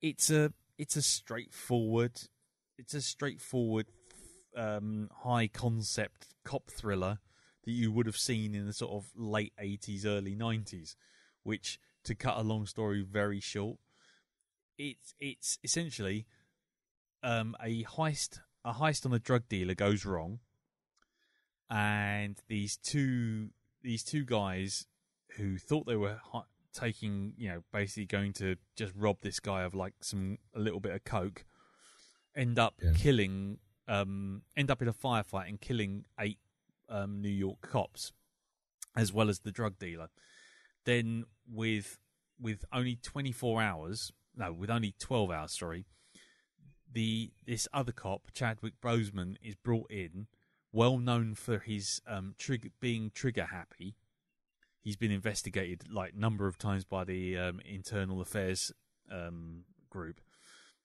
It's a straightforward high concept cop thriller that you would have seen in the sort of late 80s, early 90s, which, to cut a long story very short, it's essentially a heist on a drug dealer goes wrong, and these two guys who thought they were basically going to just rob this guy of like a little bit of coke, end up in a firefight and killing 8 New York cops, as well as the drug dealer. Then with only 12 hours, this other cop, Chadwick Boseman, is brought in, well known for his being trigger happy. He's been investigated like number of times by the internal affairs group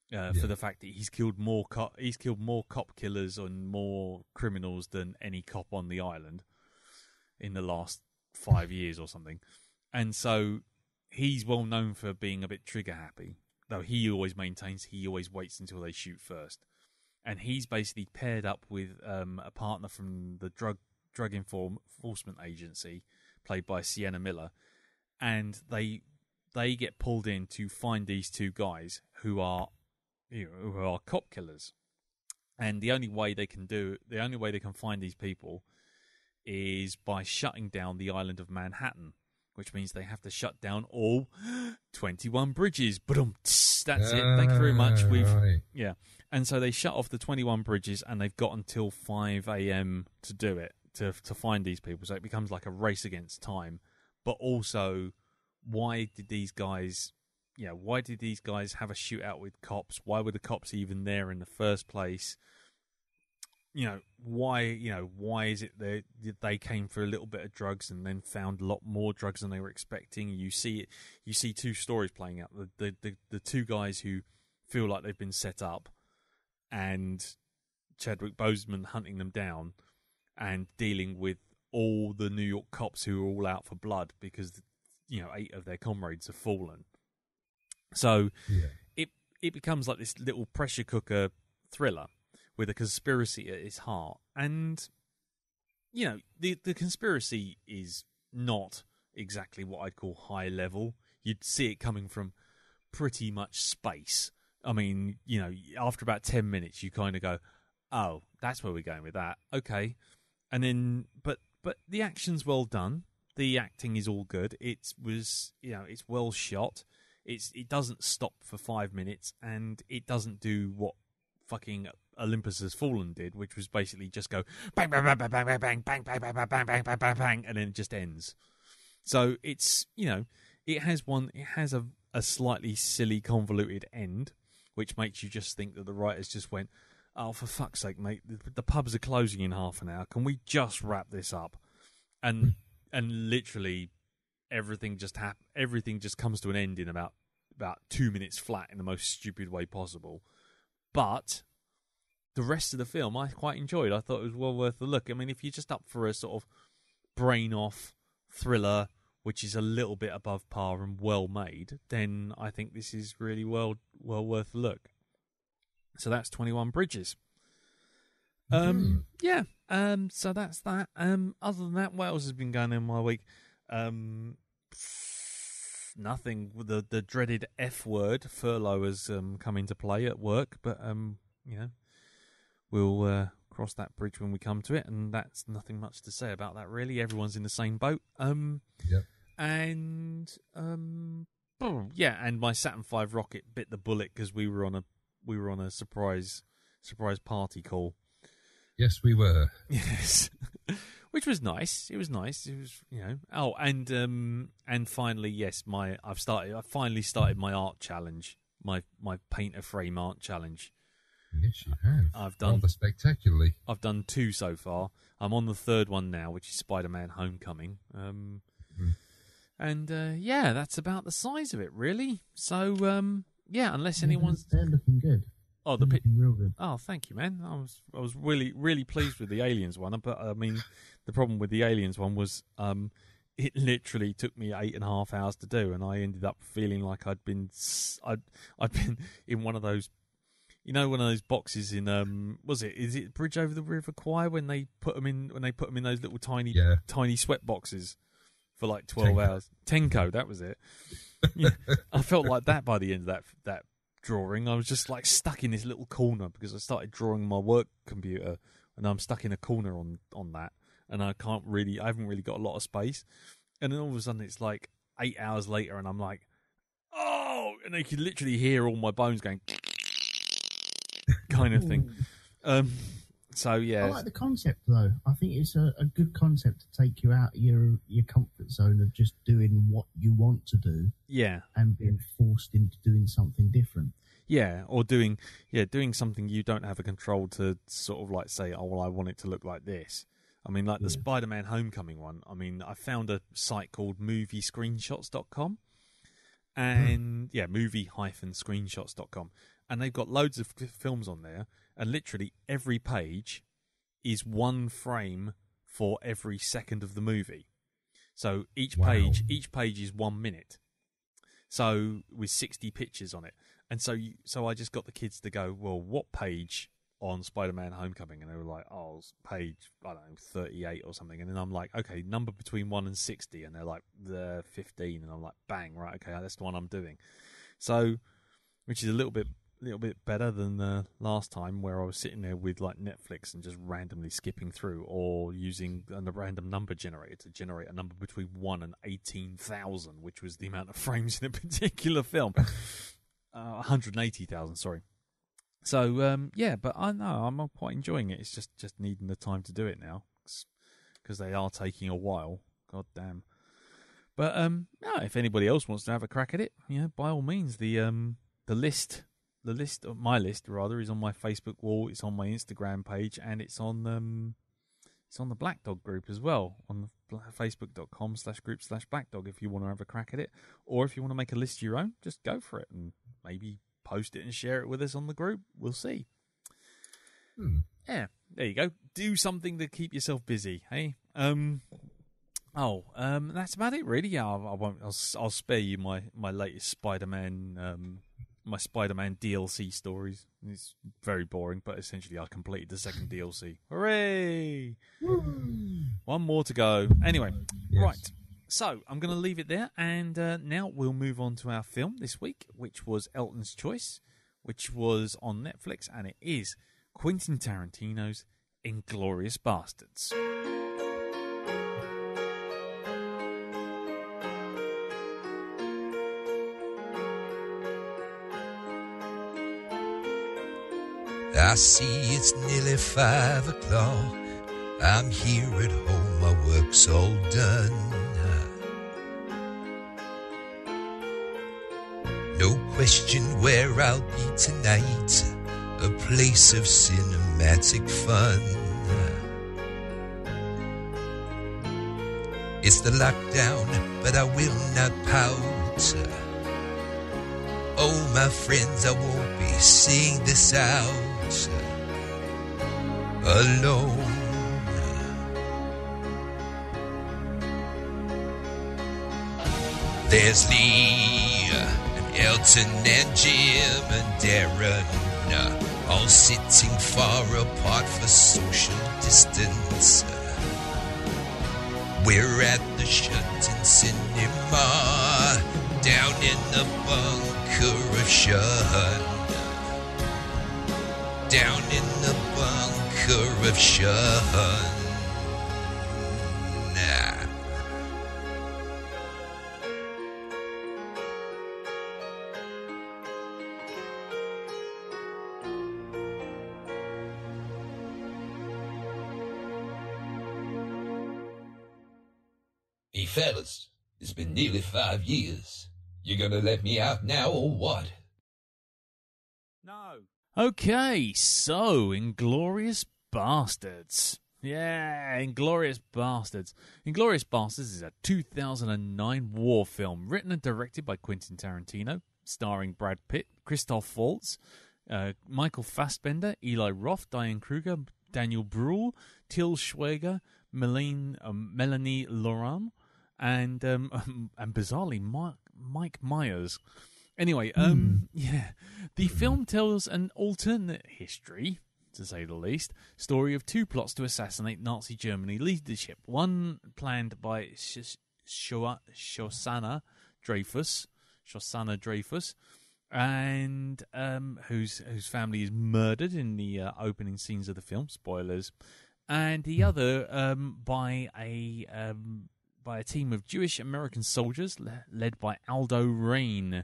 for the fact that he's killed more cop killers and more criminals than any cop on the island in the last 5 years or something. And so he's well known for being a bit trigger happy, though he always maintains he always waits until they shoot first. And he's basically paired up with a partner from the drug enforcement agency, played by Sienna Miller, and they get pulled in to find these two guys who are cop killers. And the only way they can find these people is by shutting down the island of Manhattan, which means they have to shut down all 21 bridges. That's it. Thank you very much. Right. And so they shut off the 21 bridges, and they've got until 5 a.m. to do it, to find these people. So it becomes like a race against time. But also, why did these guys have a shootout with cops? Why were the cops even there in the first place? Why is it they came for a little bit of drugs and then found a lot more drugs than they were expecting? You see two stories playing out. The two guys who feel like they've been set up, and Chadwick Boseman hunting them down and dealing with all the New York cops who are all out for blood because 8 of their comrades have fallen. So it becomes like this little pressure cooker thriller with a conspiracy at its heart. And, the conspiracy is not exactly what I'd call high level. You'd see it coming from pretty much space. I mean, after about 10 minutes, you kind of go, Oh, that's where we're going with that. Okay. And then, but the action's well done. The acting is all good. It's well shot. It doesn't stop for 5 minutes, and it doesn't do what fucking Olympus Has Fallen did, which was basically just go bang bang bang bang bang bang bang bang bang bang bang bang bang bang bang bang, and then it just ends. So it's it has a slightly silly, convoluted end, which makes you just think that the writers just went, oh, for fuck's sake, mate, the pubs are closing in half an hour. Can we just wrap this up? And literally everything just comes to an end in about 2 minutes flat in the most stupid way possible. But the rest of the film I quite enjoyed. I thought it was well worth a look. I mean, if you're just up for a sort of brain-off thriller, which is a little bit above par and well made, then I think this is really well worth a look. So that's 21 Bridges. Yeah. So that's that. Other than that, what else has been going on in my week? Nothing. The dreaded F word, furlough, has come into play at work, but we'll cross that bridge when we come to it, and that's nothing much to say about that really. Everyone's in the same boat. Yep. And and my Saturn V rocket bit the bullet because we were on a surprise party call. Yes, we were. Yes. Which was nice. It was nice. It was, Oh, and finally, yes, I finally started my art challenge, my paint a frame art challenge. Yes, you have. I've done rather spectacularly. I've done 2 so far. I'm on the 3rd one now, which is Spider-Man: Homecoming. And that's about the size of it, really. So unless anyone's they're looking good. Oh, they're looking real good. Oh, thank you, man. I was really, really pleased with the Aliens one, but I mean, the problem with the Aliens one was it literally took me 8.5 hours to do, and I ended up feeling like I'd been in one of those, one of those boxes in is it Bridge Over the River Kwai when they put them in those little tiny sweat boxes for like 12 hours. Tenko, that was it. I felt like that by the end of that drawing. I was just like stuck in this little corner because I started drawing my work computer, and I'm stuck in a corner on that, and I haven't really got a lot of space. And then all of a sudden it's like 8 hours later, and I'm like, oh, and you could literally hear all my bones going kind of thing. So yeah, I like the concept though. I think it's a good concept to take you out of your comfort zone of just doing what you want to do. Yeah, and being forced into doing something different. Yeah, or doing something you don't have a control to sort of like say, oh well, I want it to look like this. I mean, like the Spider-Man Homecoming one. I mean, I found a site called moviescreenshots.com, and movie-screenshots.com, and they've got loads of films on there. And literally every page is one frame for every second of the movie. So each page is 1 minute. So with 60 pictures on it. And so I just got the kids to go, well, what page on Spider-Man Homecoming? And they were like, oh, page, I don't know, 38 or something. And then I'm like, okay, number between 1 and 60. And they're like, the 15. And I'm like, bang, right, okay, that's the one I'm doing. So, which is a little bit better than the last time where I was sitting there with like Netflix and just randomly skipping through, or using a random number generator to generate a number between 1 and 18,000, which was the amount of frames in a particular film. 180,000, sorry. So but I know I'm quite enjoying it. It's just needing the time to do it now because they are taking a while. God damn. But if anybody else wants to have a crack at it, by all means, my list is on my Facebook wall, it's on my Instagram page, and it's on the Black Dog group as well, on facebook.com/group/blackdog if you want to have a crack at it. Or if you want to make a list of your own, just go for it and maybe post it and share it with us on the group. We'll see. Yeah, there you go. Do something to keep yourself busy, hey? That's about it really. Yeah, I'll spare you my latest Spider-Man my Spider-Man DLC stories. It's very boring, but essentially I completed the second DLC. Hooray! Woo! One more to go. Anyway, Right. So I'm going to leave it there, and now we'll move on to our film this week, which was Elton's Choice, which was on Netflix, and it is Quentin Tarantino's Inglorious Basterds. I see it's nearly 5 o'clock. I'm here at home, my work's all done. No question where I'll be tonight, a place of cinematic fun. It's the lockdown, but I will not pout. Oh, my friends, I won't be seeing this out alone. There's Lee and Elton and Jim and Darren, all sitting far apart for social distance. We're at the shut-in cinema, down in the bunker of Shun. Down in the bunker of Shun. Hey fellas, it's been nearly 5 years. You gonna let me out now or what? No. Okay, so Inglorious Basterds. Yeah, Inglorious Basterds. Inglorious Basterds is a 2009 war film written and directed by Quentin Tarantino, starring Brad Pitt, Christoph Waltz, Michael Fassbender, Eli Roth, Diane Kruger, Daniel Bruhl, Til Schweiger, Melanie Laurent, and bizarrely Mike Myers. Anyway, yeah, the film tells an alternate history, to say the least, story of two plots to assassinate Nazi Germany leadership. One planned by Shosanna Dreyfus, and whose family is murdered in the opening scenes of the film. Spoilers. And the other by a team of Jewish American soldiers led by Aldo Raine,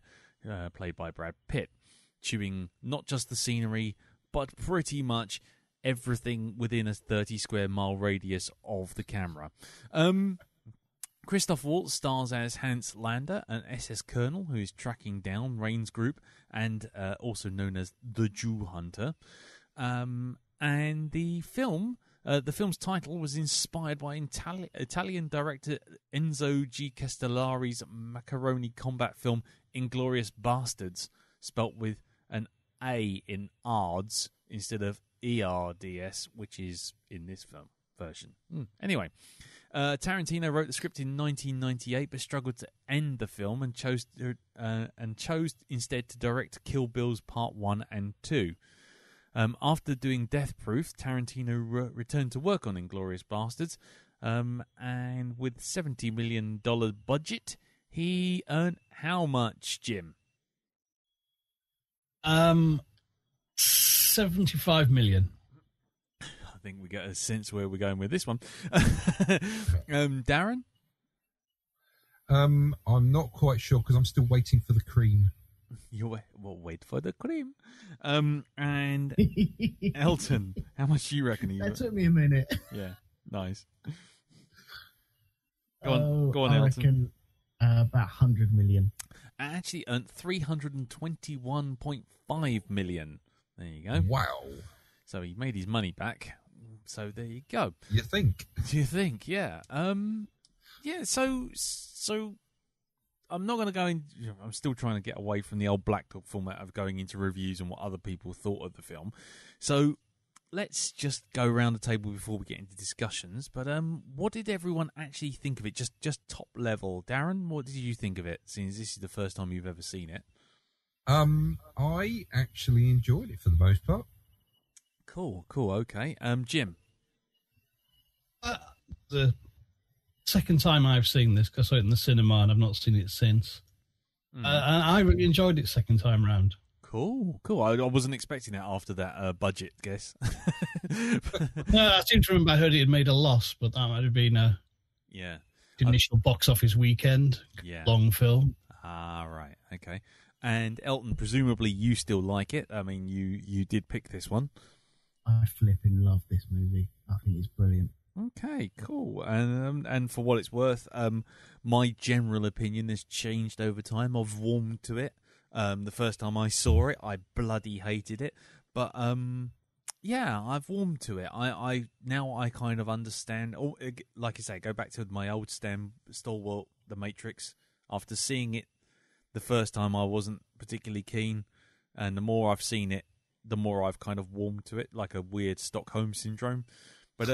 played by Brad Pitt, chewing not just the scenery, but pretty much everything within a 30 square mile radius of the camera. Christoph Waltz stars as Hans Lander, an SS colonel who is tracking down Raine's group, and also known as the Jew Hunter. And the film's title was inspired by Italian director Enzo G. Castellari's macaroni combat film Inglorious Basterds, spelt with an A in ARDS instead of ERDS, which is in this film version. Anyway, Tarantino wrote the script in 1998, but struggled to end the film and chose instead to direct Kill Bill's Part 1 and 2. After doing Death Proof, Tarantino returned to work on Inglorious Basterds, and with $70 million budget, he earned how much, Jim? 75 million. I think we get a sense where we're going with this one. Darren? I'm not quite sure because I'm still waiting for the cream. We'll wait for the cream. And Elton, how much do you reckon? That took me a minute. Yeah, nice. Go on, I Elton. reckon about 100 million. Actually earned 321.5 million. There you go. Wow. So he made his money back. So there you go. You think? Do you think? Yeah. Yeah. So I'm not going to go in. I'm still trying to get away from the old Black Dog format of going into reviews and what other people thought of the film. So let's just go around the table before we get into discussions. But what did everyone actually think of it? Just top level. Darren, what did you think of it? Since this is the first time you've ever seen it. I actually enjoyed it for the most part. Cool. Okay. Jim. The second time I've seen this, because I saw it in the cinema and I've not seen it since. And I really enjoyed it second time round. Cool. I wasn't expecting that after that budget guess. No, I seem to remember I heard it had made a loss, but that might have been a initial box office weekend. Yeah. Long film. Ah, right. Okay. And Elton, presumably you still like it. I mean, you did pick this one. I flipping love this movie. I think it's brilliant. Okay, cool. And for what it's worth, my general opinion has changed over time. I've warmed to it. The first time I saw it, I bloody hated it. But yeah, I've warmed to it. I now kind of understand. Oh, like I say, go back to my old stalwart, The Matrix. After seeing it the first time, I wasn't particularly keen, and the more I've seen it, the more I've kind of warmed to it, like a weird Stockholm syndrome. But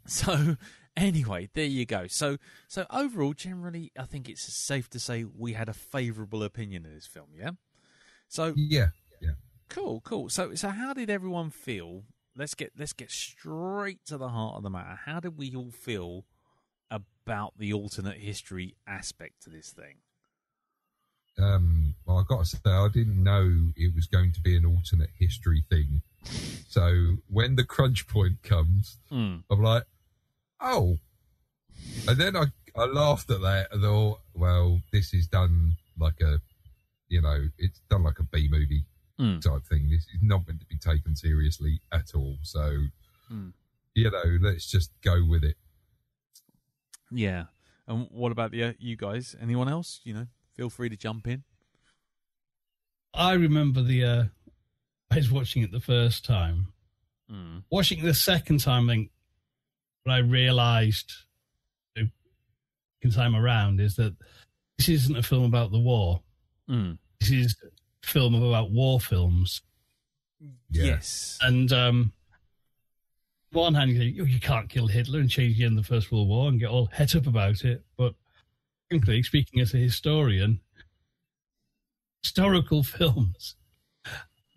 so anyway, there you go. So overall, generally, I think it's safe to say we had a favourable opinion of this film. Yeah. So yeah. Cool. So how did everyone feel? Let's get straight to the heart of the matter. How did we all feel about the alternate history aspect to this thing? Well, I've got to say, I didn't know it was going to be an alternate history thing. So when the crunch point comes, I'm like, oh. And then I laughed at that and thought, well, this is done like it's done like a B movie type thing. This is not meant to be taken seriously at all. So, let's just go with it. Yeah. And what about you guys? Anyone else? Feel free to jump in. I remember I was watching it the first time. Watching it the second time, what I realised the second time around is that this isn't a film about the war. This is a film about war films. Yeah. Yes. And on one hand, you can't kill Hitler and change the end of the First World War and get all het up about it. But frankly, speaking as a historian, historical films,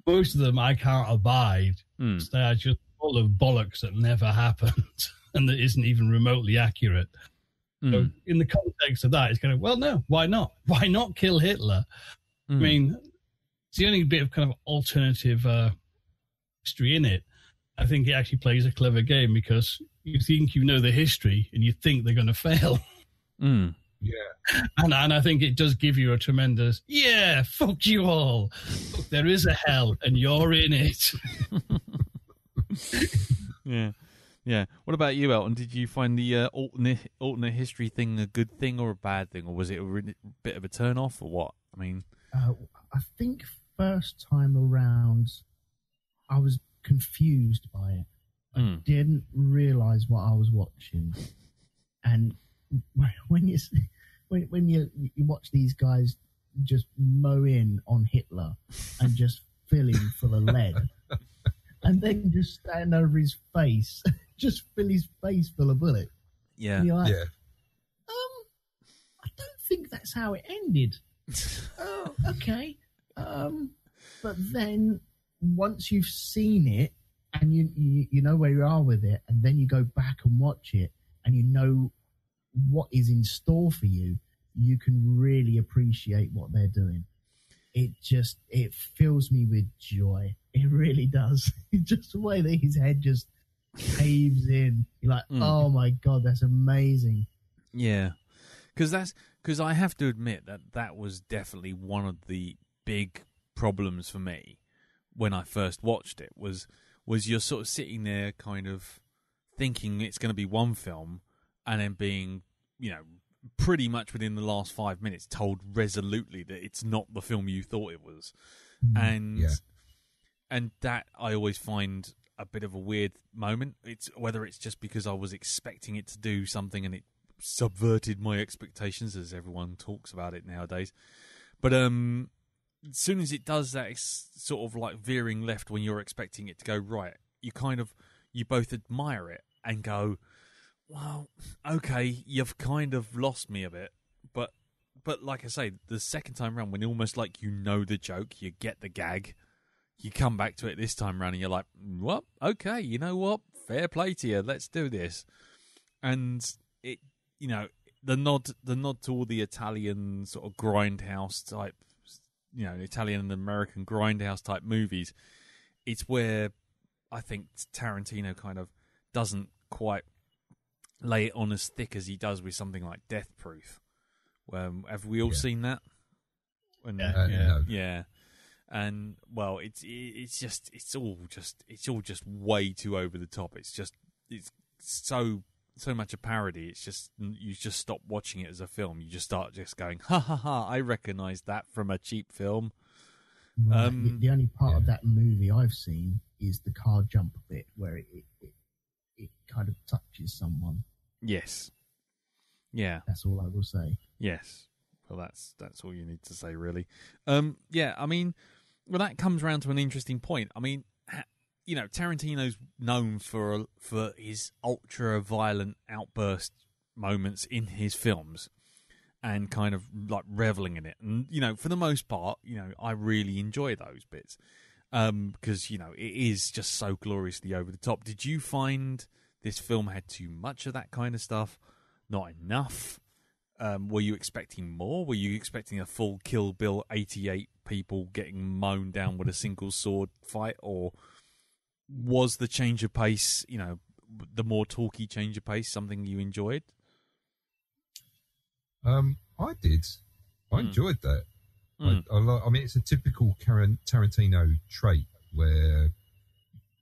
most of them I can't abide. They are just full of bollocks that never happened and that isn't even remotely accurate. So in the context of that, it's kind of, well, no, why not? Why not kill Hitler? I mean, it's the only bit of kind of alternative history in it. I think it actually plays a clever game because you think you know the history and you think they're going to fail. Yeah. And I think it does give you a tremendous, fuck you all. Look, there is a hell and you're in it. Yeah. What about you, Elton? Did you find the alternate history thing a good thing or a bad thing? Or was it a bit of a turn off or what? I mean... I think first time around, I was confused by it. I didn't realise what I was watching. And when you watch these guys just mow in on Hitler and just fill him full of lead, and then just stand over his face, just fill his face full of bullets. Yeah. And you're like, Yeah. I don't think that's how it ended. Oh, okay. But then once you've seen it and you know where you are with it, and then you go back and watch it, and you know what is in store for you, you can really appreciate what they're doing. It fills me with joy. It really does. Just the way that his head just caves in. You're like, oh my God, that's amazing. Yeah. Because I have to admit that was definitely one of the big problems for me when I first watched it was you're sort of sitting there kind of thinking it's going to be one film and then being, pretty much within the last 5 minutes told resolutely that it's not the film you thought it was. And that I always find a bit of a weird moment. It's whether it's just because I was expecting it to do something and it subverted my expectations, as everyone talks about it nowadays. But as soon as it does that, it's sort of like veering left when you're expecting it to go right. You both admire it and go, well, okay, you've kind of lost me a bit. But like I say, the second time round, when almost like you know the joke, you get the gag, you come back to it this time round and you're like, well, okay, you know what? Fair play to you. Let's do this. And it, the nod to all the Italian sort of grindhouse type Italian and American grindhouse type movies, it's where I think Tarantino kind of doesn't quite lay it on as thick as he does with something like Death Proof. Have we all seen that? No. Yeah. And well, it's all just way too over the top. It's so much a parody. It's just, you just stop watching it as a film. You just start just going, ha ha ha, I recognise that from a cheap film. Right. The only part of that movie I've seen is the car jump bit where it kind of touches someone. Yes. Yeah. That's all I will say. Yes. Well, that's all you need to say, really. Yeah, I mean, well, that comes around to an interesting point. I mean, Tarantino's known for his ultra-violent outburst moments in his films and kind of like reveling in it. And, for the most part, I really enjoy those bits because, it is just so gloriously over the top. Did you find this film had too much of that kind of stuff? Not enough? Were you expecting more? Were you expecting a full Kill Bill 88 people getting mown down with a single sword fight? Or was the change of pace, the more talky change of pace, something you enjoyed? I did. I enjoyed that. I mean, it's a typical Tarantino trait where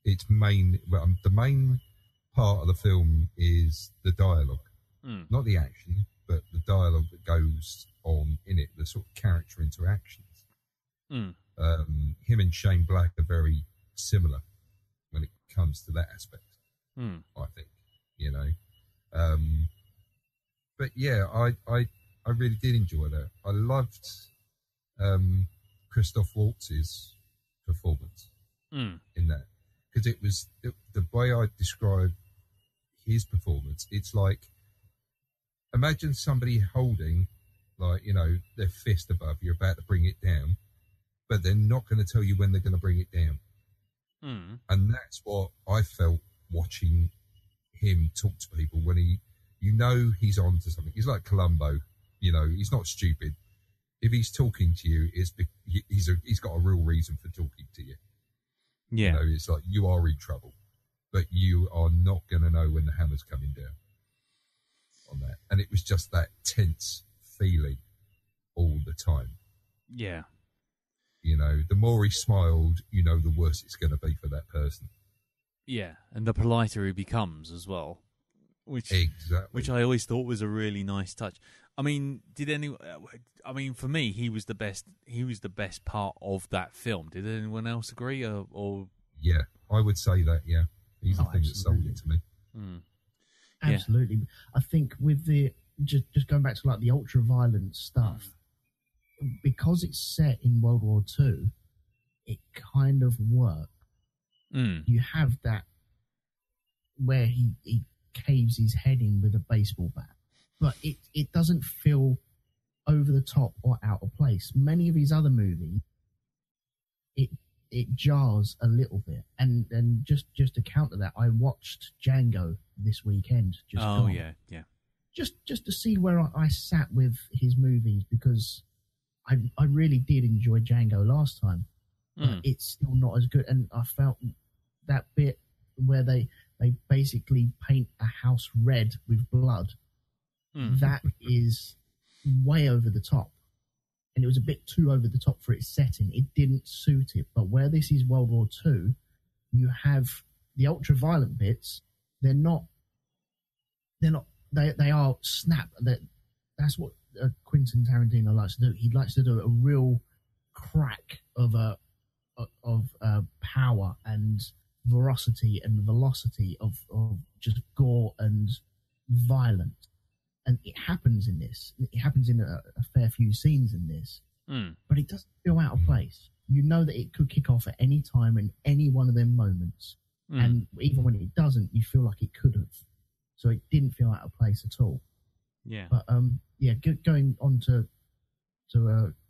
the main part of the film is the dialogue, not the action, but the dialogue that goes on in it, the sort of character interactions. Him and Shane Black are very similar when it comes to that aspect, I think, but yeah, I really did enjoy that. I loved Christoph Waltz's performance in that, because it was the way I describe his performance. It's like, imagine somebody holding, their fist above you, about to bring it down, but they're not going to tell you when they're going to bring it down. And that's what I felt watching him talk to people when he's on to something. He's like Columbo, he's not stupid. If he's talking to you, he's got a real reason for talking to you. Yeah. It's like, you are in trouble, but you are not going to know when the hammer's coming down on that. And it was just that tense feeling all the time. Yeah. The more he smiled, the worse it's going to be for that person. Yeah, and the politer he becomes as well, which I always thought was a really nice touch. I mean, for me, he was the best. He was the best part of that film. Did anyone else agree? Or yeah, I would say that. Yeah, he's the thing that sold it to me. Absolutely, yeah. I think with the just going back to like the ultra violent stuff, because it's set in World War II, it kind of worked. You have that where he caves his head in with a baseball bat, but it doesn't feel over the top or out of place. Many of his other movies, it jars a little bit. And just to counter that, I watched Django this weekend. Yeah. Just to see where I sat with his movies, because I really did enjoy Django last time. But it's still not as good. And I felt that bit where they basically paint a house red with blood, that is way over the top. And it was a bit too over the top for its setting. It didn't suit it. But where this is World War II, you have the ultra-violent bits. They are snap. That's what Quentin Tarantino likes to do. He likes to do a real crack of power and veracity and velocity of just gore and violence. And it happens in this. It happens in a fair few scenes in this. But it doesn't feel out of place. You know that it could kick off at any time in any one of them moments. And even when it doesn't, you feel like it could have. So it didn't feel out of place at all. Yeah. But going on to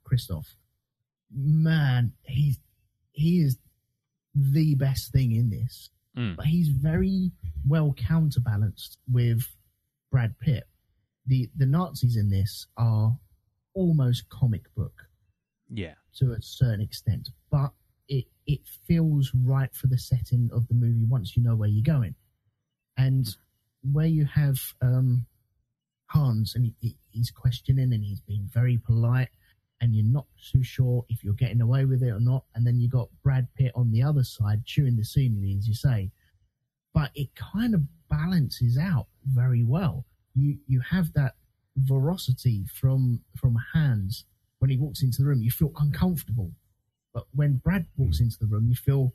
Christoph, man, he is the best thing in this. But he's very well counterbalanced with Brad Pitt. The Nazis in this are almost comic book. Yeah. to a certain extent, but it feels right for the setting of the movie once you know where you're going. And where you have Hans, and he's questioning and he's being very polite, and you're not too sure if you're getting away with it or not, and then you got Brad Pitt on the other side chewing the scenery, as you say. But it kind of balances out very well. You have that ferocity from Hans. When he walks into the room, you feel uncomfortable. But when Brad walks into the room, you feel,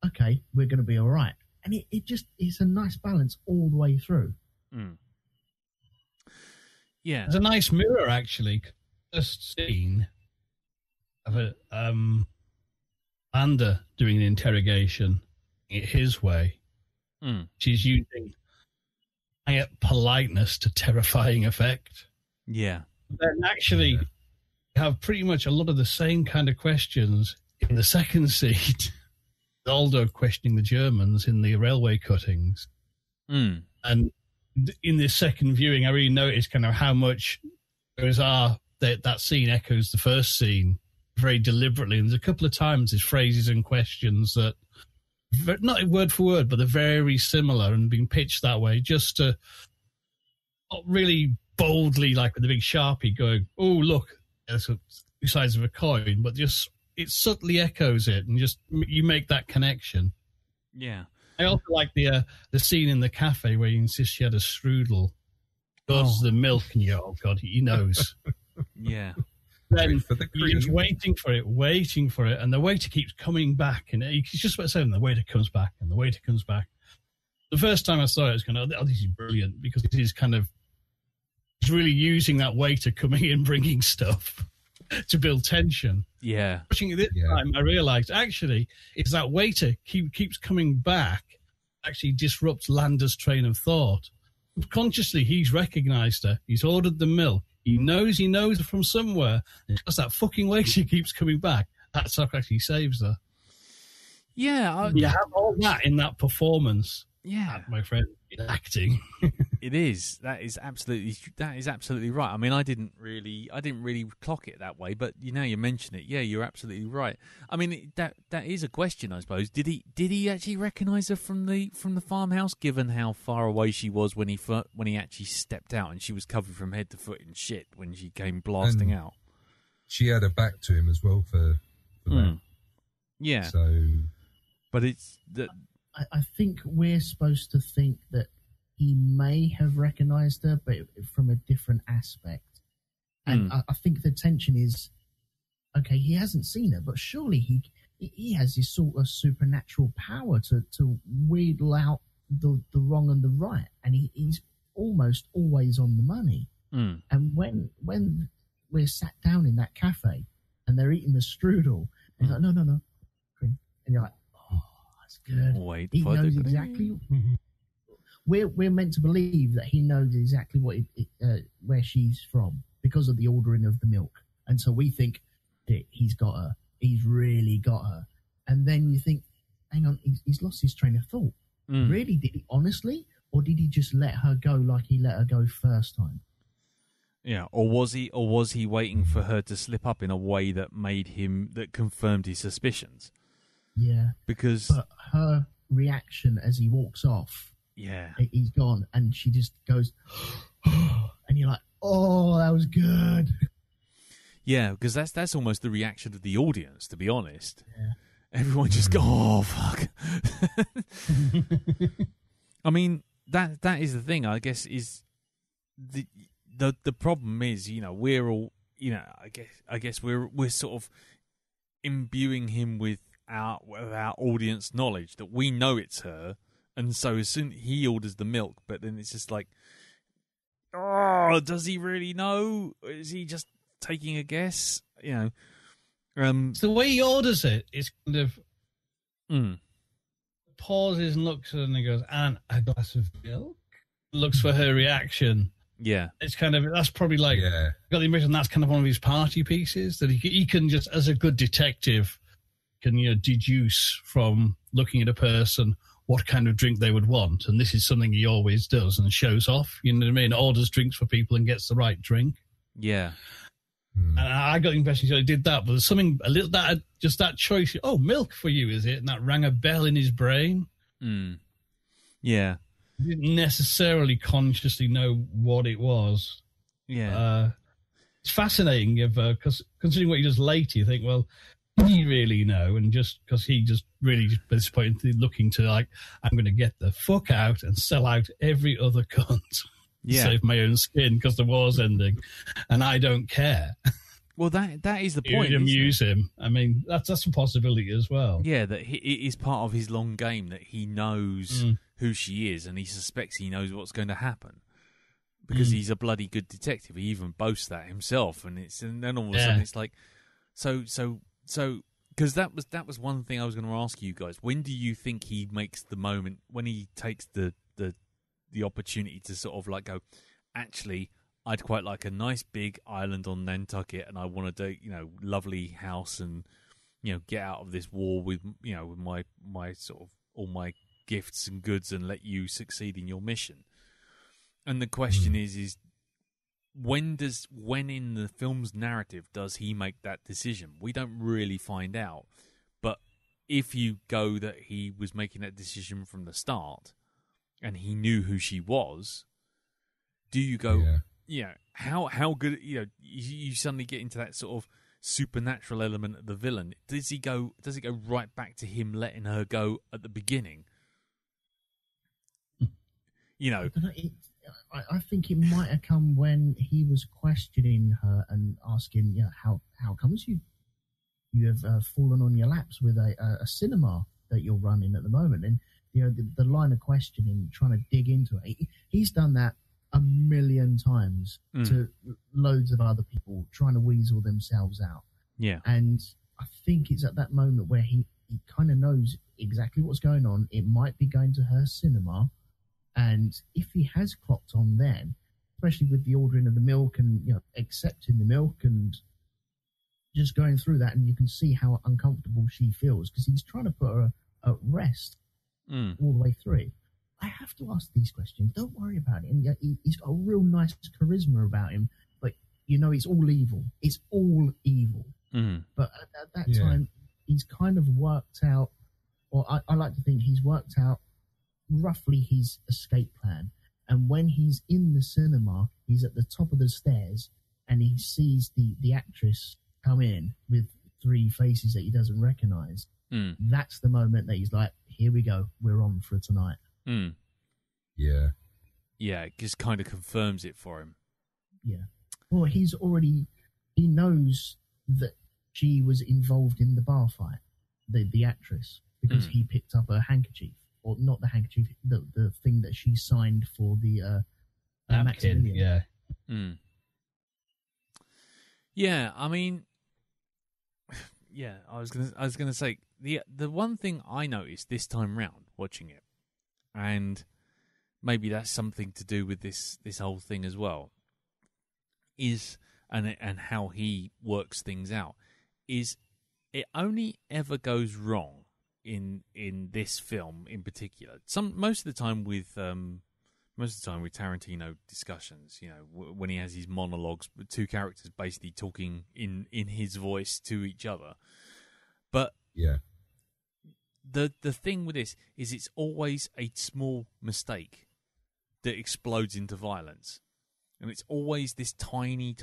okay, we're going to be all right. And it's a nice balance all the way through. Mm. Yeah. There's a nice mirror, actually. First scene of a Amanda doing an interrogation his way. Mm. She's using politeness to terrifying effect. Yeah. Then actually have pretty much a lot of the same kind of questions in the second scene. Aldo questioning the Germans in the railway cuttings. Mm. And in this second viewing, I really noticed kind of how much that scene echoes the first scene very deliberately. And there's a couple of times there's phrases and questions that, not word for word, but they're very similar and being pitched that way, just to not really boldly, like with the big Sharpie going, oh, look, there's two sides of a coin, but just it subtly echoes it, and just you make that connection. Yeah. I also like the scene in the cafe where you insist she had a strudel. Goes the milk, and you go, oh, God, he knows. Yeah. Then you're just waiting for it, and the waiter keeps coming back, and he's just about saying the waiter comes back, and the waiter comes back. The first time I saw it, I was going, oh, this is brilliant, because it is kind of, it's really using that waiter coming in, bringing stuff to build tension. Yeah. Watching it this time, I realised, actually, it's that waiter keeps coming back, actually disrupts Lander's train of thought. Subconsciously, he's recognised her. He's ordered the milk. He knows her from somewhere. And because that fucking waiter keeps coming back, that's what actually saves her. Yeah. You have all that in that performance. Yeah. My friend, in acting. It is. That is absolutely right. I mean, I didn't really clock it that way, but you mention it. Yeah, you're absolutely right. I mean, that is a question, I suppose. Did he actually recognise her from the farmhouse, given how far away she was when he actually stepped out and she was covered from head to foot in shit when she came blasting out? She had her back to him as well for that. Yeah. So, but it's that. I think we're supposed to think that he may have recognised her, but from a different aspect. And I think the tension is, okay, he hasn't seen her, but surely he has this sort of supernatural power to wheedle out the wrong and the right, and he's almost always on the money. And when we're sat down in that cafe and they're eating the strudel, and he's like, no, and you're like, that's good. Wait, he knows exactly. We're meant to believe that he knows exactly what where she's from because of the ordering of the milk, and so we think that he's got her. He's really got her, and then you think, hang on, he's lost his train of thought. Really? Did he honestly, or did he just let her go like he let her go first time? Yeah, or was he waiting for her to slip up in a way that confirmed his suspicions? Yeah, but her reaction as he walks off, he's gone, and she just goes, and you're like, oh, that was good. Yeah, because that's almost the reaction of the audience, to be honest. Yeah. Everyone just go, oh fuck. I mean, that is the thing, I guess, is the problem is, we're all, I guess we're sort of imbuing him with our audience knowledge that we know it's her, and so as soon he orders the milk, but then it's just like, oh, does he really know? Is he just taking a guess? So the way he orders it is kind of pauses and looks at her and he goes, and a glass of milk, looks for her reaction. Yeah, it's kind of, that's probably like, I got the impression that's kind of one of his party pieces that he can just, as a good detective, can deduce from looking at a person what kind of drink they would want, and this is something he always does and shows off. You know what I mean? Orders drinks for people and gets the right drink. Yeah. And I got the impression he did that, but there's something a little just that choice. Oh, milk for you, is it? And that rang a bell in his brain. Yeah. He didn't necessarily consciously know what it was. Yeah. It's fascinating because considering what he does later, you think, well, did he really know? And just because he just really at this point looking to I'm going to get the fuck out and sell out every other cunt. Yeah. Save my own skin because the war's ending, and I don't care. Well, that is the point. It would amuse him. I mean, that's a possibility as well. Yeah, that it is part of his long game that he knows who she is, and he suspects he knows what's going to happen because he's a bloody good detective. He even boasts that himself, and then all of a sudden it's like, so because that was one thing I was going to ask you guys. When do you think he makes the moment when he takes the opportunity to sort of go, actually, I'd quite like a nice big island on Nantucket, and I want to do, lovely house, and get out of this war with with my sort of all my gifts and goods, and let you succeed in your mission. And the question is when in the film's narrative does he make that decision? We don't really find out, but if you go that he was making that decision from the start, and he knew who she was, do you go, how good, you suddenly get into that sort of supernatural element of the villain. Does it go right back to him letting her go at the beginning? I think it might have come when he was questioning her and asking, how comes you have fallen on your laps with a cinema that you're running at the moment, and the line of questioning, trying to dig into it. He's done that a million times to loads of other people, trying to weasel themselves out. Yeah. And I think it's at that moment where he kind of knows exactly what's going on. It might be going to her cinema. And if he has clocked on then, especially with the ordering of the milk and, accepting the milk and just going through that, and you can see how uncomfortable she feels because he's trying to put her at rest all the way through. I have to ask these questions. Don't worry about it. And he's got a real nice charisma about him, but it's all evil. It's all evil. But at that time, he's kind of worked out, or I like to think he's worked out roughly his escape plan. And when he's in the cinema, he's at the top of the stairs, and he sees the actress come in with three faces that he doesn't recognize. That's the moment that he's like, here we go, we're on for tonight. Yeah, it just kind of confirms it for him. Yeah. Well, he knows that she was involved in the bar fight, the actress, because he picked up her handkerchief, or not the handkerchief, the thing that she signed for the Maximilian. Yeah. Yeah, I mean, I was gonna say the one thing I noticed this time round watching it, and maybe that's something to do with this whole thing as well, is and how he works things out, is it only ever goes wrong in this film in particular. Most of the time with Tarantino discussions, when he has his monologues, two characters basically talking in his voice to each other. But the thing with this is it's always a small mistake that explodes into violence. And it's always this tiny,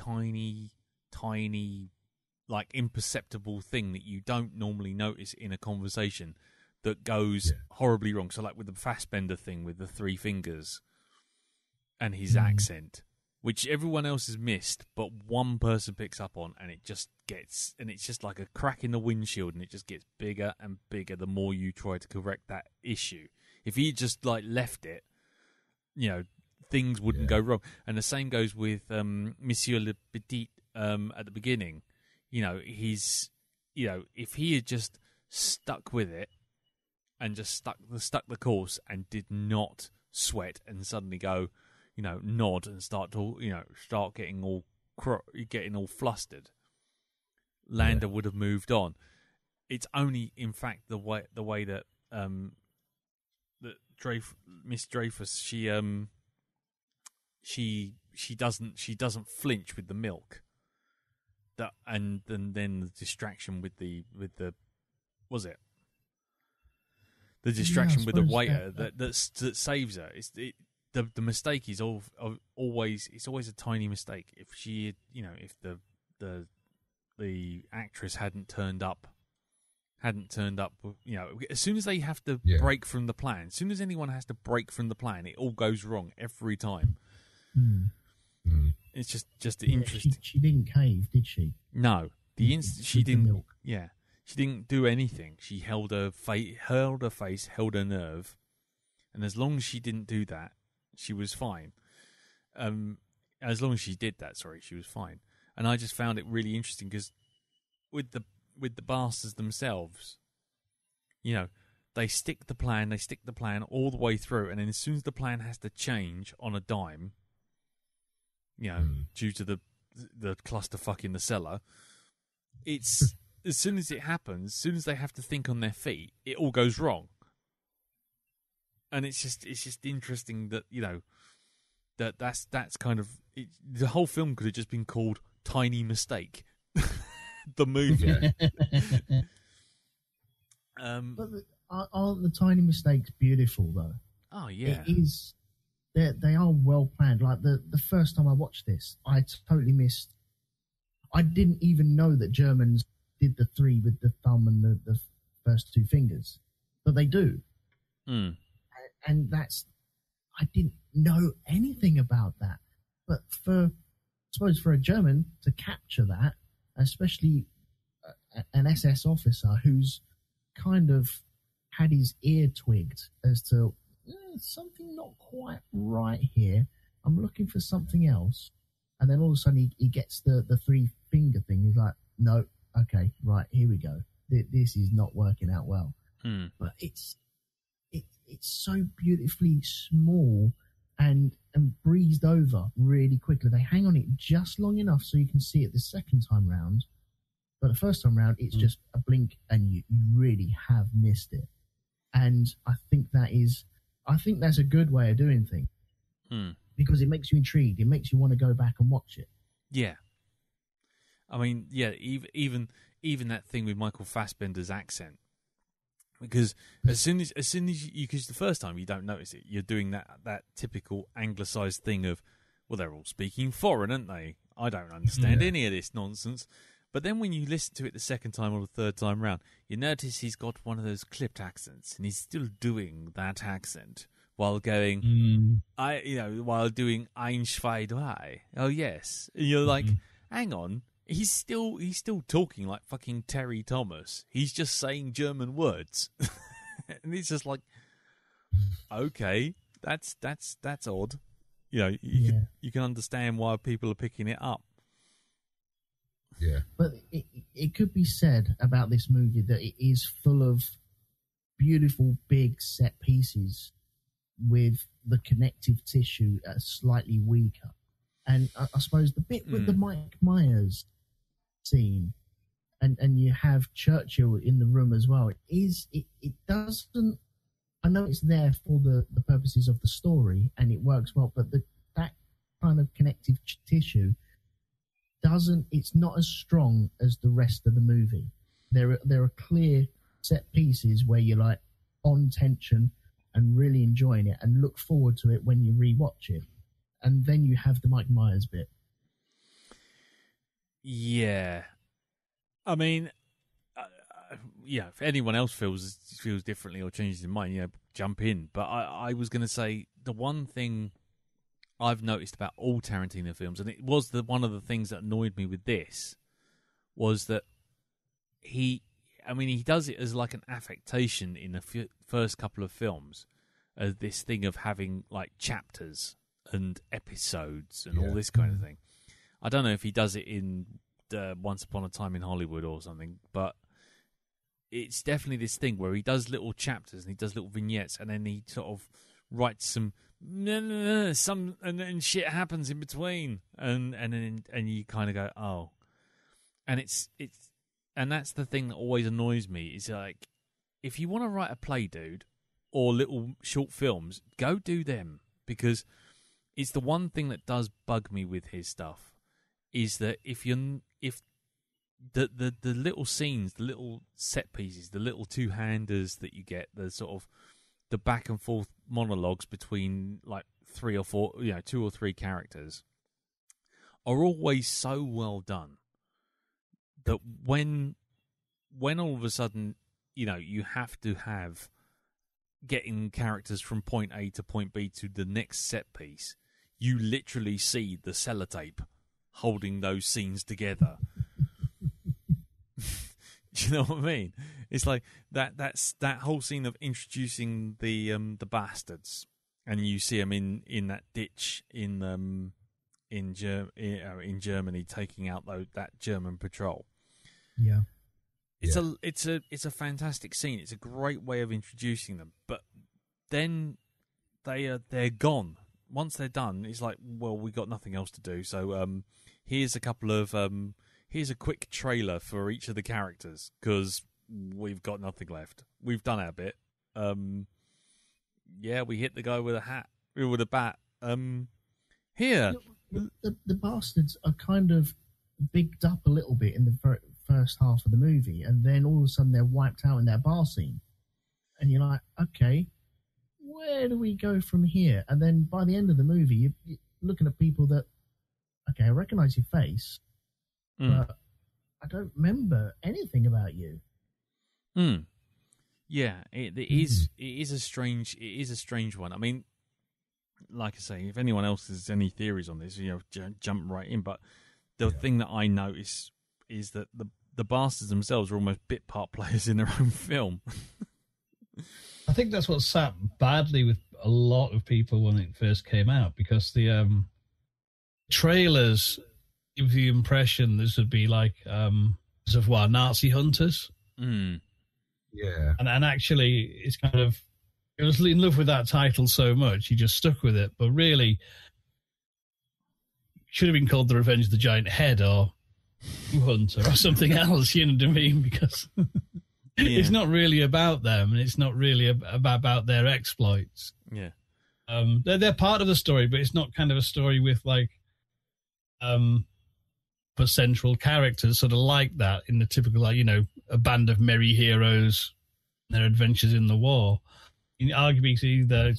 like imperceptible thing that you don't normally notice in a conversation that goes horribly wrong. So like with the Fassbender thing with the three fingers and his accent, which everyone else has missed, but one person picks up on, and it's just like a crack in the windshield, and it just gets bigger and bigger the more you try to correct that issue. If he just like left it, things wouldn't go wrong. And the same goes with Monsieur Le Petit at the beginning. If he had just stuck with it and just stuck the course and did not sweat and suddenly go, nod and start getting all flustered, Landa would have moved on. It's only, in fact, the way that Miss Dreyfus, she doesn't flinch with the milk. and then the distraction with the was it the distraction with the waiter that saves her. The mistake is always a tiny mistake. If she, if the actress hadn't turned up, as soon as they have to break from the plan, as soon as anyone has to break from the plan, it all goes wrong every time. It's just interesting. She didn't cave, did she? No, she didn't. Milk. Yeah, she didn't do anything. She held her face, held her nerve, and as long as she didn't do that, she was fine. As long as she did that, she was fine. And I just found it really interesting because with the bastards themselves, they stick the plan all the way through, and then as soon as the plan has to change on a dime, due to the clusterfuck in the cellar, it's as soon as it happens, as soon as they have to think on their feet, it all goes wrong. And it's just interesting that that's kind of it, the whole film could have just been called Tiny Mistake, the movie. But aren't the tiny mistakes beautiful though? Oh yeah, it is. They are well planned. Like the first time I watched this, I totally missed. I didn't even know that Germans did the 3 with the thumb and the first 2 fingers, but they do. And I didn't know anything about that. But I suppose for a German to capture that, especially an SS officer who's kind of had his ear twigged as to something not quite right here. I'm looking for something else. And then all of a sudden he gets the 3-finger thing. He's like, no, okay, right, here we go. This is not working out well. But it's so beautifully small and breezed over really quickly. They hang on it just long enough so you can see it the second time round. But the first time round, it's just a blink and you really have missed it. And I think that's a good way of doing things. Because it makes you intrigued. It makes you want to go back and watch it. Yeah. I mean, yeah, even that thing with Michael Fassbender's accent. Because as soon as you, because the first time you don't notice it, you're doing that typical anglicised thing of, well, they're all speaking foreign, aren't they? I don't understand any of this nonsense. But then when you listen to it the second time or the third time round, you notice he's got one of those clipped accents, and he's still doing that accent while going, while doing Ein, zwei, drei. Oh yes, and you're like, hang on. He's still talking like fucking Terry Thomas. He's just saying German words, and it's just like, okay, that's odd. You can understand why people are picking it up. Yeah, but it could be said about this movie that it is full of beautiful big set pieces with the connective tissue slightly weaker, and I suppose the bit with the Mike Myers scene, and you have Churchill in the room as well. It doesn't. I know it's there for the purposes of the story, and it works well. But that kind of connective tissue doesn't. It's not as strong as the rest of the movie. There are clear set pieces where you're like on tension and really enjoying it, and look forward to it when you rewatch it. And then you have the Mike Myers bit. Yeah, I mean, if anyone else feels differently or changes their mind, jump in. But I was going to say the one thing I've noticed about all Tarantino films, and it was one of the things that annoyed me with this, was that he does it as like an affectation in the first couple of films, as this thing of having like chapters and episodes and all this kind of thing. I don't know if he does it in Once Upon a Time in Hollywood or something, but it's definitely this thing where he does little chapters and he does little vignettes, and then he sort of writes some and then shit happens in between, and you kind of go, oh, and it's and that's the thing that always annoys me. Is like, if you want to write a play, dude, or little short films, go do them, because it's the one thing that does bug me with his stuff, is that if the little scenes, the little set pieces, the little two-handers that you get, the sort of the back and forth monologues between like 3 or 4, 2 or 3 characters are always so well done that when all of a sudden, you have to have getting characters from point A to point B to the next set piece, you literally see the sellotape holding those scenes together. Do you know what I mean? It's like that's that whole scene of introducing the bastards, and you see them in that ditch in Germany taking out that German patrol. Yeah. It's a fantastic scene. It's a great way of introducing them, but then they're gone. Once they're done, it's like, well, we got nothing else to do. So here's a quick trailer for each of the characters because we've got nothing left. We've done our bit. We hit the guy with a bat. Here, the bastards are kind of bigged up a little bit in the first half of the movie, and then all of a sudden they're wiped out in that bar scene, and you're like, okay, where do we go from here? And then by the end of the movie, you're looking at people that, okay, I recognize your face, but I don't remember anything about you. Yeah, it is a strange one. I mean, like I say, if anyone else has any theories on this, jump right in. But the thing that I notice is that the bastards themselves are almost bit part players in their own film. I think that's what sat badly with a lot of people when it first came out, because the trailers give the impression this would be like Nazi hunters. Yeah. And actually, it's kind of, I was in love with that title so much, he just stuck with it. But really, it should have been called The Revenge of the Giant Head or Hunter or something else, you know what I mean? Because it's not really about them, and it's not really about their exploits. Yeah. They're part of the story, but it's not kind of a story with like for central characters sort of like that in the typical, like, a band of merry heroes, their adventures in the war. Arguably, it's either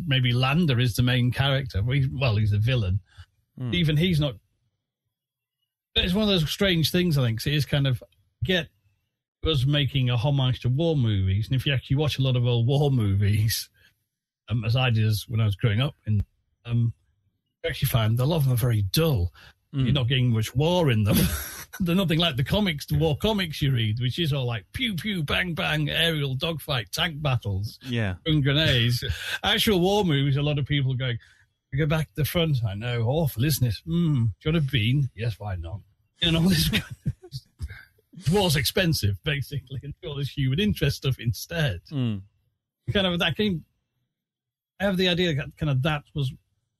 maybe Lander is the main character. He's the villain. Even he's not. But it's one of those strange things, I think. 'Cause it is kind of us making a homage to war movies, and if you actually watch a lot of old war movies, as I did when I was growing up, you actually find a lot of them are very dull. You're not getting much war in them. They're nothing like the war comics you read, which is all like pew pew, bang bang, aerial dogfight, tank battles, and grenades. Actual war movies, a lot of people going, "We go back to the front." I know, awful, isn't it? Do you want a bean? Yes, why not? This war's expensive, basically, and all this human interest stuff instead. Kind of that came. I have the idea that kind of that was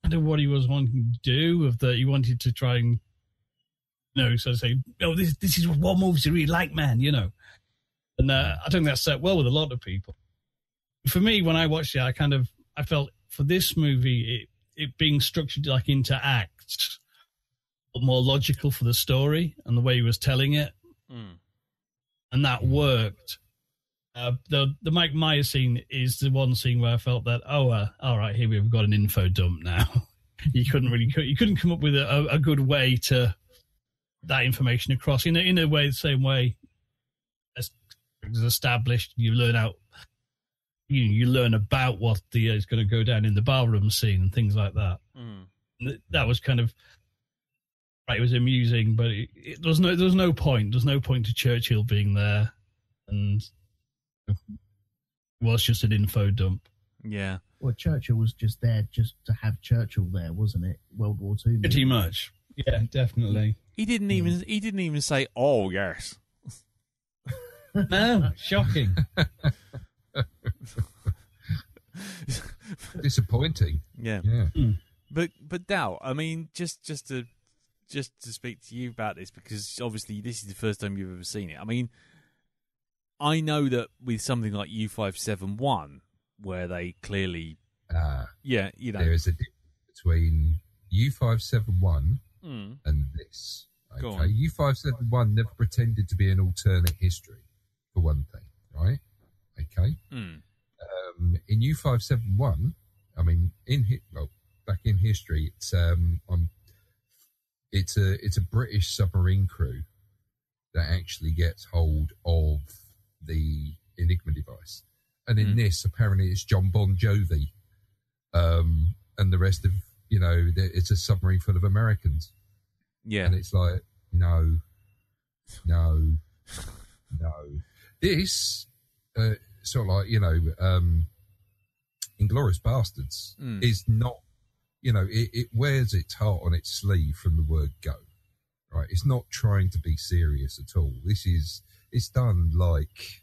kind of what he was wanting to do, of that he wanted to try and sort of say, this is what war movies are really like, man, And I don't think that's set well with a lot of people. For me, when I watched it, I felt for this movie, it being structured like into acts, but more logical for the story and the way he was telling it. And that worked. The Mike Myers scene is the one scene where I felt that, all right, here we've got an info dump now. You couldn't come up with a good way to that information across in a way, the same way as established. You learn about what is going to go down in the barroom scene and things like that. That was kind of right. It was amusing, but there was no point. There's no point to Churchill being there, and it was just an info dump. Yeah. Well, Churchill was just there just to have Churchill there, wasn't it? World War II. Pretty much. Yeah, definitely. He didn't even say, "Oh yes." No, shocking. Disappointing. Yeah. But Dow, I mean, just to speak to you about this, because obviously this is the first time you've ever seen it. I mean, I know that with something like U571, where they clearly, there is a difference between U571 and this. Go Okay, on. U571 never pretended to be an alternate history, for one thing, right? Okay. In U571, I mean, back in history, it's a British submarine crew that actually gets hold of the Enigma device, and in this, apparently, it's John Bon Jovi, and the rest of it's a submarine full of Americans. Yeah. And it's like, no. This, sort of like, Inglorious Basterds is not, it wears its heart on its sleeve from the word go, right? It's not trying to be serious at all. It's done like,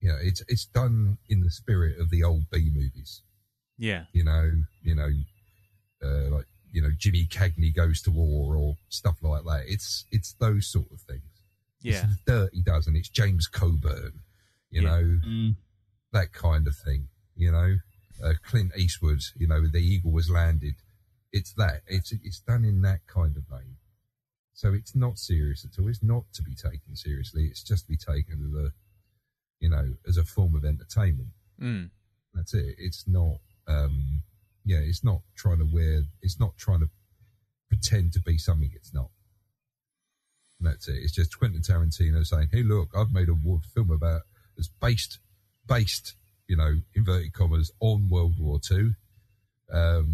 it's done in the spirit of the old B movies. Yeah. Like, Jimmy Cagney Goes to War or stuff like that. It's those sort of things. Yeah. It's Dirty Dozen. It's James Coburn, that kind of thing, Clint Eastwood, The Eagle Was Landed. It's that. It's done in that kind of vein. So it's not serious at all. It's not to be taken seriously. It's just to be taken as a form of entertainment. That's it. It's not, it's not trying to pretend to be something it's not. And that's it. It's just Quentin Tarantino saying, hey, look, I've made a film that's based, inverted commas, on World War II. Go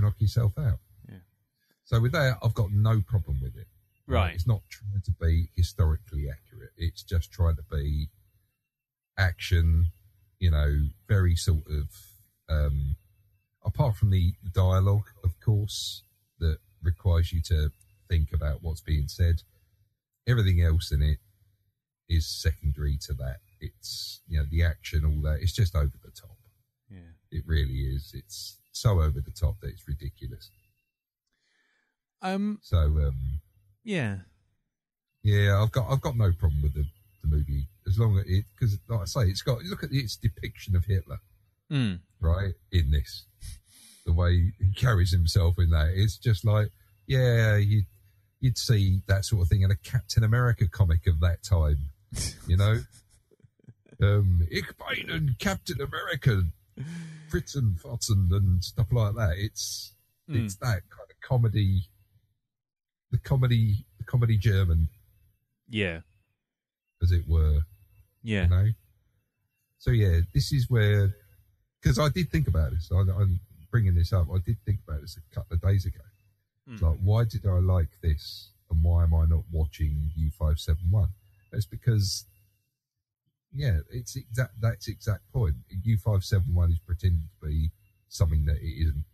knock yourself out. Yeah. So with that, I've got no problem with it. Right. It's not trying to be historically accurate. It's just trying to be action, very sort of, apart from the dialogue, of course, that requires you to think about what's being said, everything else in it is secondary to that. It's, the action, all that, it's just over the top. Yeah. It really is. It's so over the top that it's ridiculous. Yeah. Yeah, I've got no problem with the movie as long as because like I say, it's got, look at its depiction of Hitler, right, in this, the way he carries himself in that, it's just like, yeah, you'd see that sort of thing in a Captain America comic of that time, Ich bin Captain America, Fritzen, Fotzen, and stuff like that. It's that kind of comedy, the comedy German, yeah, as it were. Yeah. So yeah, this is where, because I did think about this. I'm bringing this up. I did think about this a couple of days ago. It's like, why did I like this, and why am I not watching U571? It's because, it's that's exact point. U571 is pretending to be something that it isn't.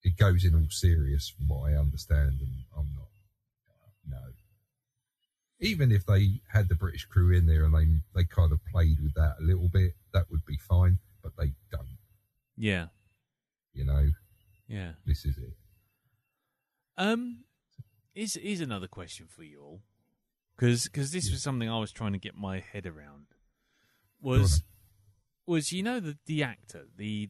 It goes in all serious, from what I understand, and I'm not. No. Even if they had the British crew in there and they kind of played with that a little bit, that would be fine, but they don't. Yeah. Yeah. This is it. Here's another question for you all, because this was something I was trying to get my head around. Was the actor, the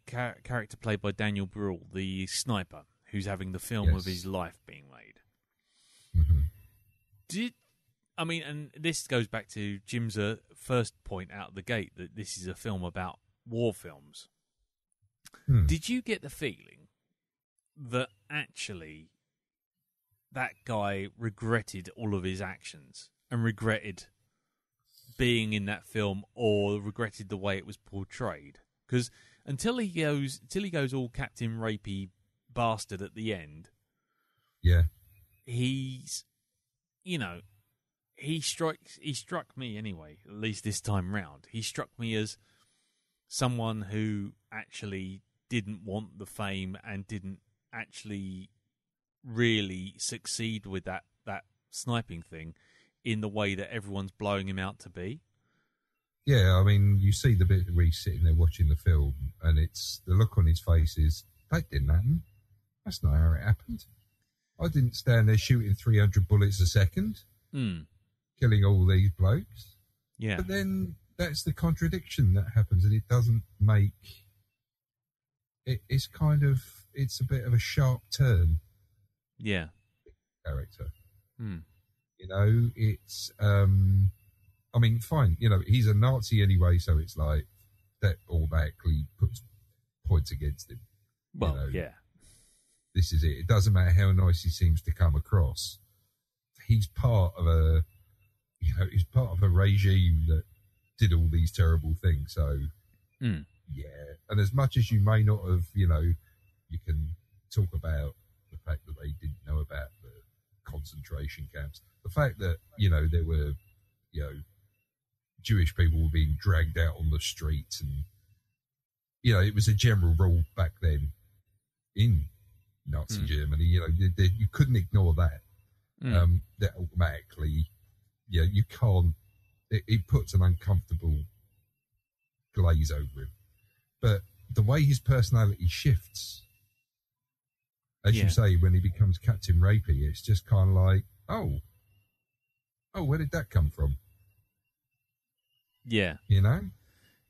character played by Daniel Bruhl, the sniper who's having the film of his life being made? And this goes back to Jim's first point out of the gate, that this is a film about war films. Did you get the feeling that actually that guy regretted all of his actions and regretted being in that film, or regretted the way it was portrayed? Because until he goes all Captain Rapey Bastard at the end, he's, he struck me anyway, at least this time round. He struck me as someone who actually didn't want the fame and didn't actually really succeed with that sniping thing in the way that everyone's blowing him out to be. Yeah, I mean, you see the bit where he's sitting there watching the film, and it's the look on his face is, that didn't happen. That's not how it happened. I didn't stand there shooting 300 bullets a second, killing all these blokes. Yeah. But then that's the contradiction that happens, and it doesn't make it's kind of, it's a bit of a sharp turn Yeah. character. Hmm. You know, it's, I mean, fine, you know, he's a Nazi anyway, so it's like that automatically puts points against him. Well, you know, yeah. This is it. It doesn't matter how nice he seems to come across. He's part of a, you know, he's part of a regime that did all these terrible things. So, yeah. And as much as you may not have, you know, you can talk about the fact that they didn't know about the concentration camps. The fact that, you know, there were, you know, Jewish people were being dragged out on the streets, and, you know, it was a general rule back then in Nazi Germany. You know, you couldn't ignore that. That automatically, yeah, you can't. It puts an uncomfortable glaze over him. But the way his personality shifts, as you say, when he becomes Captain Rapey, it's just kind of like, oh, where did that come from? Yeah. You know?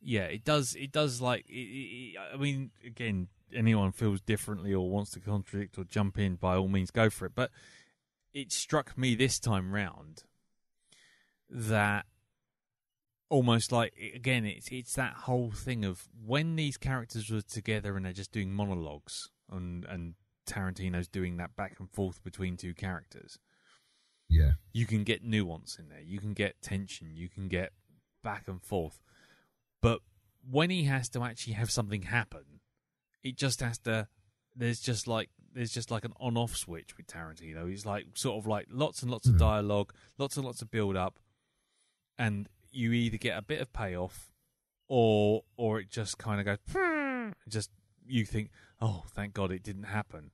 Yeah, it does. It does. Like, I mean, again, anyone feels differently or wants to contradict or jump in, by all means, go for it. But it struck me this time round that almost like, again, it's that whole thing of when these characters were together and they're just doing monologues, and Tarantino's doing that back and forth between two characters. Yeah, you can get nuance in there. You can get tension. You can get back and forth. But when he has to actually have something happen, it just has to. There's just like an on-off switch with Tarantino. He's like sort of like lots and lots of dialogue, lots and lots of build-up, and you either get a bit of payoff, or it just kind of goes. Just you think, oh, thank God it didn't happen.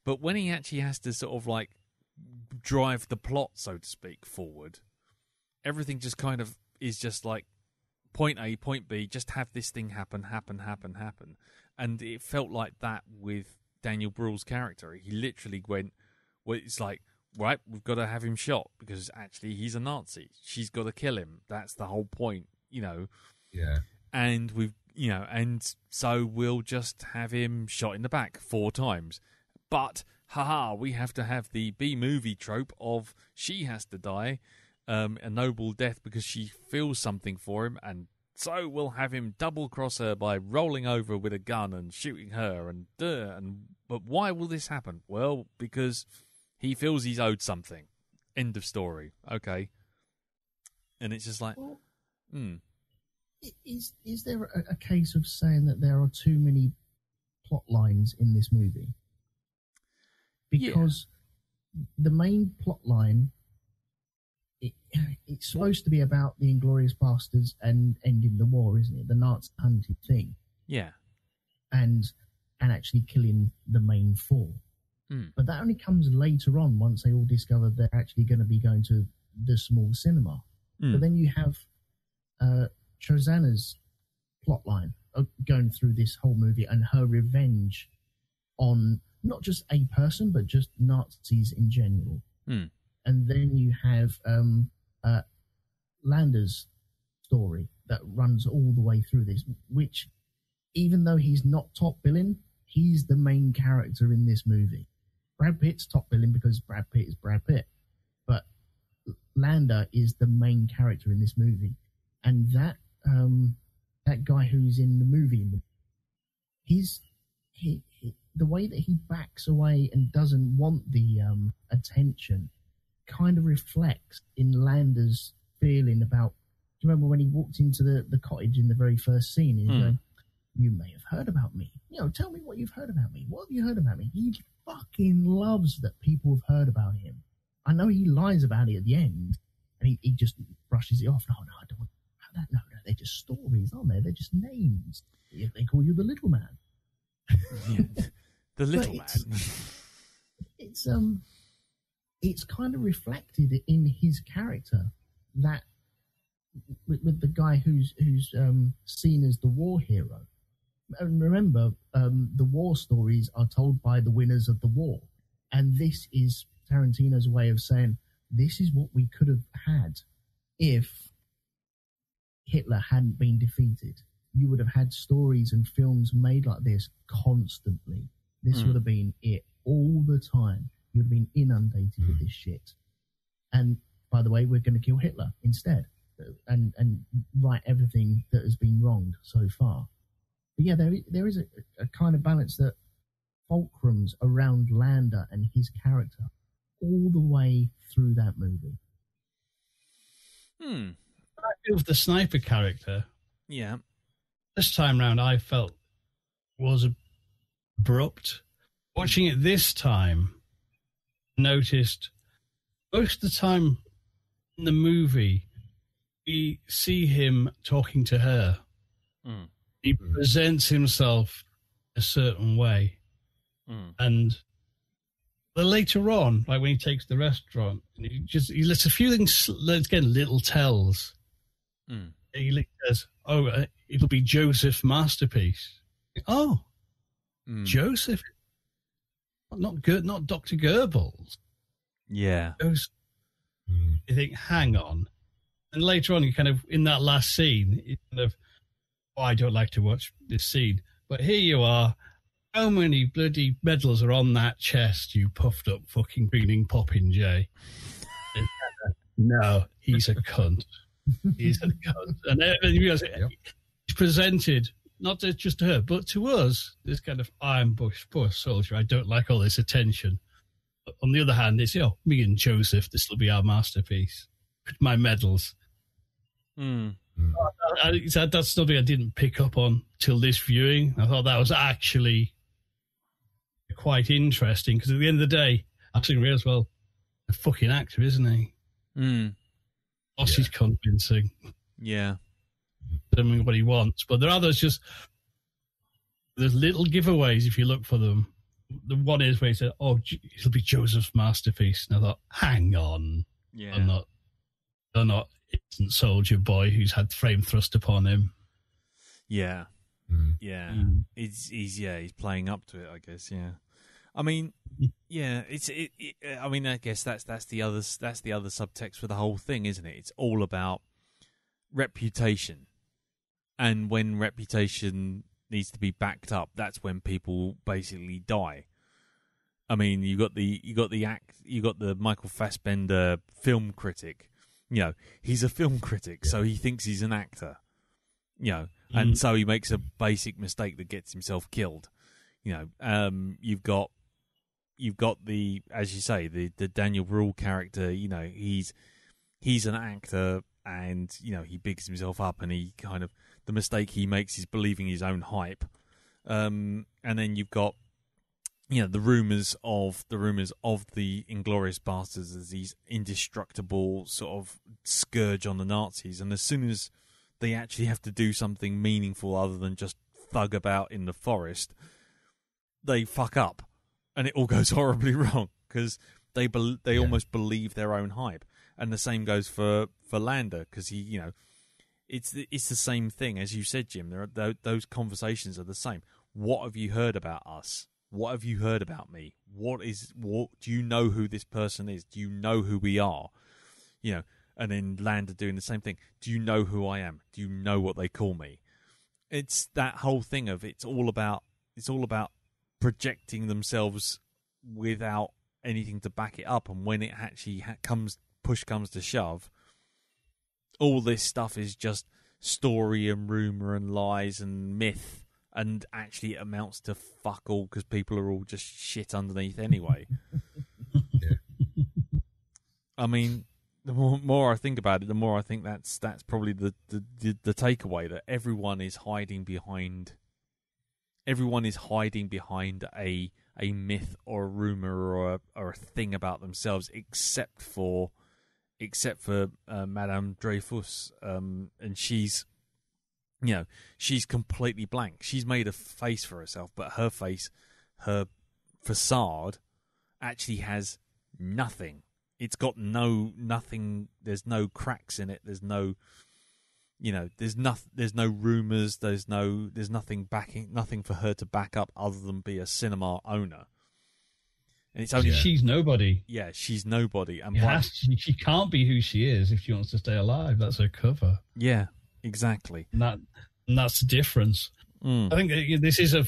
But when he actually has to sort of like drive the plot, so to speak, forward, everything just kind of is just like point A, point B, just have this thing happen. And it felt like that with Daniel Bruhl's character. He literally went, well, it's like, right, we've got to have him shot because actually he's a Nazi. She's got to kill him. That's the whole point, you know. Yeah. And and so we'll just have him shot in the back 4 times. But, we have to have the B-movie trope of she has to die a noble death because she feels something for him, and so we'll have him double-cross her by rolling over with a gun and shooting her, but why will this happen? Well, because he feels he's owed something. End of story. Okay. And it's just like, Is there a case of saying that there are too many plot lines in this movie? Because the main plot line, it's supposed to be about the Inglorious Basterds and ending the war, isn't it? The Nazi hunting thing. Yeah. And actually killing the main 4. But that only comes later on, once they all discover they're actually going to be going to the small cinema. But then you have Chosanna's plotline going through this whole movie and her revenge on not just a person, but just Nazis in general. And then you have Lander's story that runs all the way through this, which, even though he's not top billing, he's the main character in this movie. Brad Pitt's top billing because Brad Pitt is Brad Pitt. But Lander is the main character in this movie. And that guy who's in the movie, the way that he backs away and doesn't want the attention kind of reflects in Lander's feeling about. Do you remember when he walked into the cottage in the very first scene? He's going, "You may have heard about me. You know, tell me what you've heard about me. What have you heard about me?" He fucking loves that people have heard about him. I know he lies about it at the end, and he just brushes it off. No, I don't want that. No, they're just stories, aren't they? They're just names. They call you the little man. The little man. It's kind of reflected in his character that with the guy who's seen as the war hero. And remember, the war stories are told by the winners of the war, and this is Tarantino's way of saying this is what we could have had if Hitler hadn't been defeated. you would have had stories and films made like this constantly. This would have been it all the time. You would have been inundated with this shit. And by the way, we're going to kill Hitler instead and right everything that has been wronged so far. But yeah, there is a kind of balance that fulcrums around Lander and his character all the way through that movie. I feel the sniper character, Yeah. this time round, I felt was abrupt. Watching it this time, noticed most of the time in the movie, we see him talking to her. He presents himself a certain way. And then later on, like when he takes the restaurant, he lets a few things, again, little tells. He says, it'll be Joseph's masterpiece. Oh, Joseph. Not good, not Dr. Goebbels. Yeah. Joseph. You think, hang on. And later on, you kind of, in that last scene, you kind of, I don't like to watch this scene, but here you are. How many bloody medals are on that chest, you puffed up fucking greening popinjay? No, he's a cunt. He's a cunt. And you realize he's presented, not just to her, but to us, this kind of I'm Bush soldier. I don't like all this attention. But on the other hand, it's, me and Joseph, this will be our masterpiece. My medals. That's something I didn't pick up on till this viewing. I thought that was actually quite interesting because at the end of the day, I think realize, well, a fucking actor, isn't he? Boss is convincing. Yeah. Doing what he wants, but there are there's little giveaways if you look for them. The one is where he said, it'll be Joseph's masterpiece. And I thought, hang on. Yeah. They're not innocent soldier boy who's had frame thrust upon him. Yeah. Yeah. He's playing up to it, I guess. Yeah. I mean, yeah, I mean, I guess that's the other subtext for the whole thing, isn't it? It's all about reputation. And when reputation needs to be backed up, that's when people basically die. I mean, you got the Michael Fassbender film critic. He's a film critic, so he thinks he's an actor. And so he makes a basic mistake that gets himself killed. You've got the, as you say, the Daniel Bruhl character. He's an actor, and he bigs himself up, and he kind of, the mistake he makes is believing his own hype. And then you've got the rumors of the Inglorious Basterds as these indestructible sort of scourge on the Nazis, and as soon as they actually have to do something meaningful other than just thug about in the forest, they fuck up, and it all goes horribly wrong because they almost believe their own hype. And the same goes for Lander, because he, it's the same thing as you said, Jim. Those conversations are the same. What have you heard about us? What have you heard about me? What do you know who this person is? Do you know who we are? And then Lander doing the same thing. Do you know who I am? Do you know what they call me? It's that whole thing of it's all about projecting themselves without anything to back it up. And when it actually push comes to shove, all this stuff is just story and rumor and lies and myth, and actually it amounts to fuck all because people are all just shit underneath anyway. I mean, the more I think about it, the more I think that's probably the takeaway, that everyone is hiding behind a myth or a rumor or a thing about themselves, except for Madame Dreyfus, and she's completely blank. She's made a face for herself, but her facade actually has nothing. It's got nothing. There's no cracks in it. There's no, there's no rumors. There's nothing for her to back up other than be a cinema owner. And it's only she's nobody. Yeah, she's nobody. And she can't be who she is if she wants to stay alive. That's her cover. Yeah, exactly. And And that's the difference. I think this is a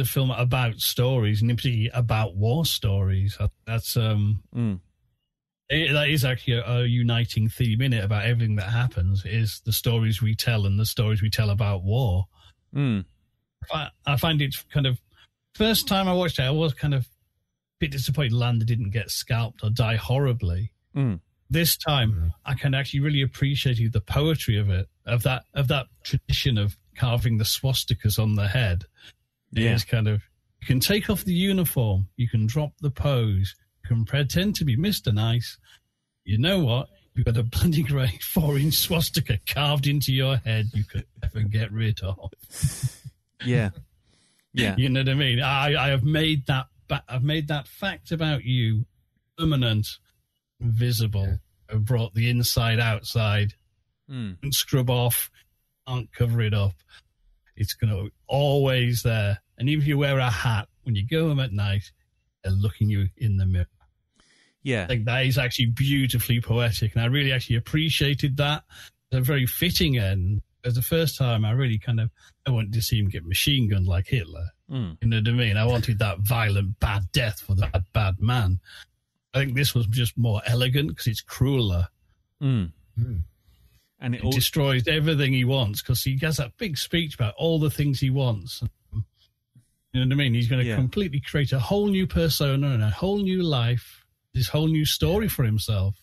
film about stories, and in particular about war stories. That's that is actually a uniting theme in it about everything that happens. Is the stories we tell and the stories we tell about war. I find it kind of, first time I watched it, I was kind of a bit disappointed Landa didn't get scalped or die horribly. This time, I can actually really appreciate the poetry of it, of that tradition of carving the swastikas on the head. It's kind of, you can take off the uniform, you can drop the pose, you can pretend to be Mr. Nice. You know what? You've got a bloody great 4-inch swastika carved into your head you could never get rid of. Yeah. You know what I mean? I have made that. I've made that fact about you permanent, visible. I've brought the inside outside. And scrub off. Can't cover it up. It's going to be always there. And even if you wear a hat when you go home at night, they're looking you in the mirror. Yeah. I think that is actually beautifully poetic, and I really actually appreciated that. It's a very fitting end. As the first time, I really I wanted to see him get machine gunned like Hitler. You know what I mean? I wanted that violent, bad death for that bad man. I think this was just more elegant because it's crueler. And it destroys everything he wants because he has that big speech about all the things he wants. You know what I mean? He's going to completely create a whole new persona and a whole new life, this whole new story for himself.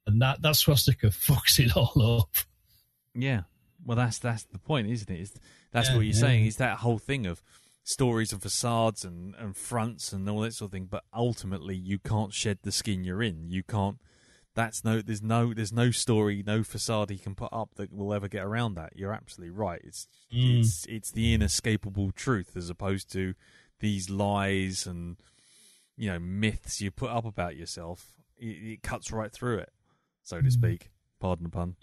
And that swastika fucks it all up. Yeah. Well, that's the point, isn't it? That's what you're saying. Is that whole thing of stories of facades and fronts and all that sort of thing. But ultimately, you can't shed the skin you're in. You can't. There's no story, no facade he can put up that will ever get around that. You're absolutely right. It's the inescapable truth as opposed to these lies and myths you put up about yourself. It cuts right through it, so to speak. Pardon the pun.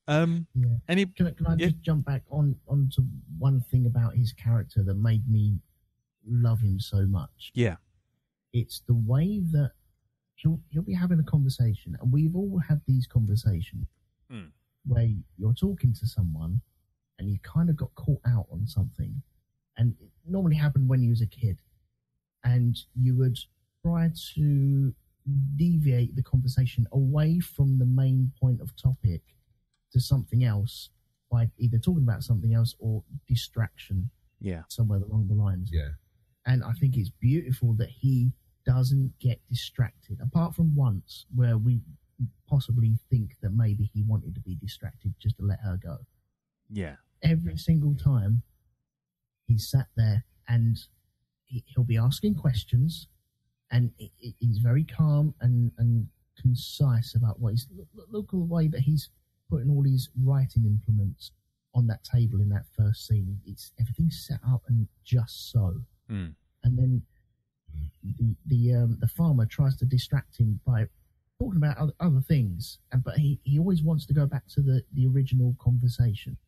Can I just jump back onto one thing about his character that made me love him so much? Yeah, it's the way that he'll be having a conversation, and we've all had these conversations where you're talking to someone and you kind of got caught out on something, and it normally happened when you was a kid, and you would try to deviate the conversation away from the main point of topic to something else by either talking about something else or distraction somewhere along the lines. And I think it's beautiful that he doesn't get distracted, apart from once where we possibly think that maybe he wanted to be distracted just to let her go. Every single time he sat there and he'll be asking questions, and he's very calm and concise about what he's... Look at the way that he's putting all these writing implements on that table in that first scene. Everything's set up and just so. And then the farmer tries to distract him by talking about other things, but he always wants to go back to the original conversation.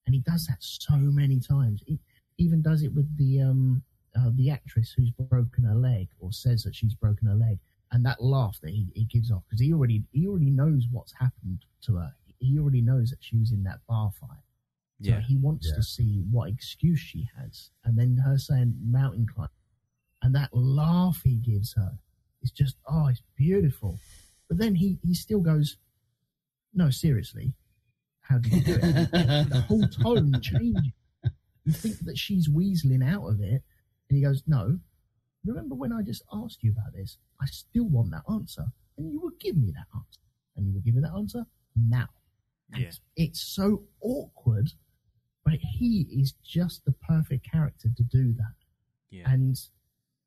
And he does that so many times. He even does it with the actress who's broken her leg, or says that she's broken her leg, and that laugh that he gives off, because he already knows what's happened to her. He already knows that she was in that bar fight. So he wants to see what excuse she has, and then her saying mountain climb, and that laugh he gives her is just it's beautiful. But then he still goes, no, seriously, how did you do it? The whole tone changes. You think that she's weaseling out of it, and he goes, no, remember when I just asked you about this? I still want that answer, and you will give me that answer, and you will give me that answer now. It's so awkward, but he is just the perfect character to do that. And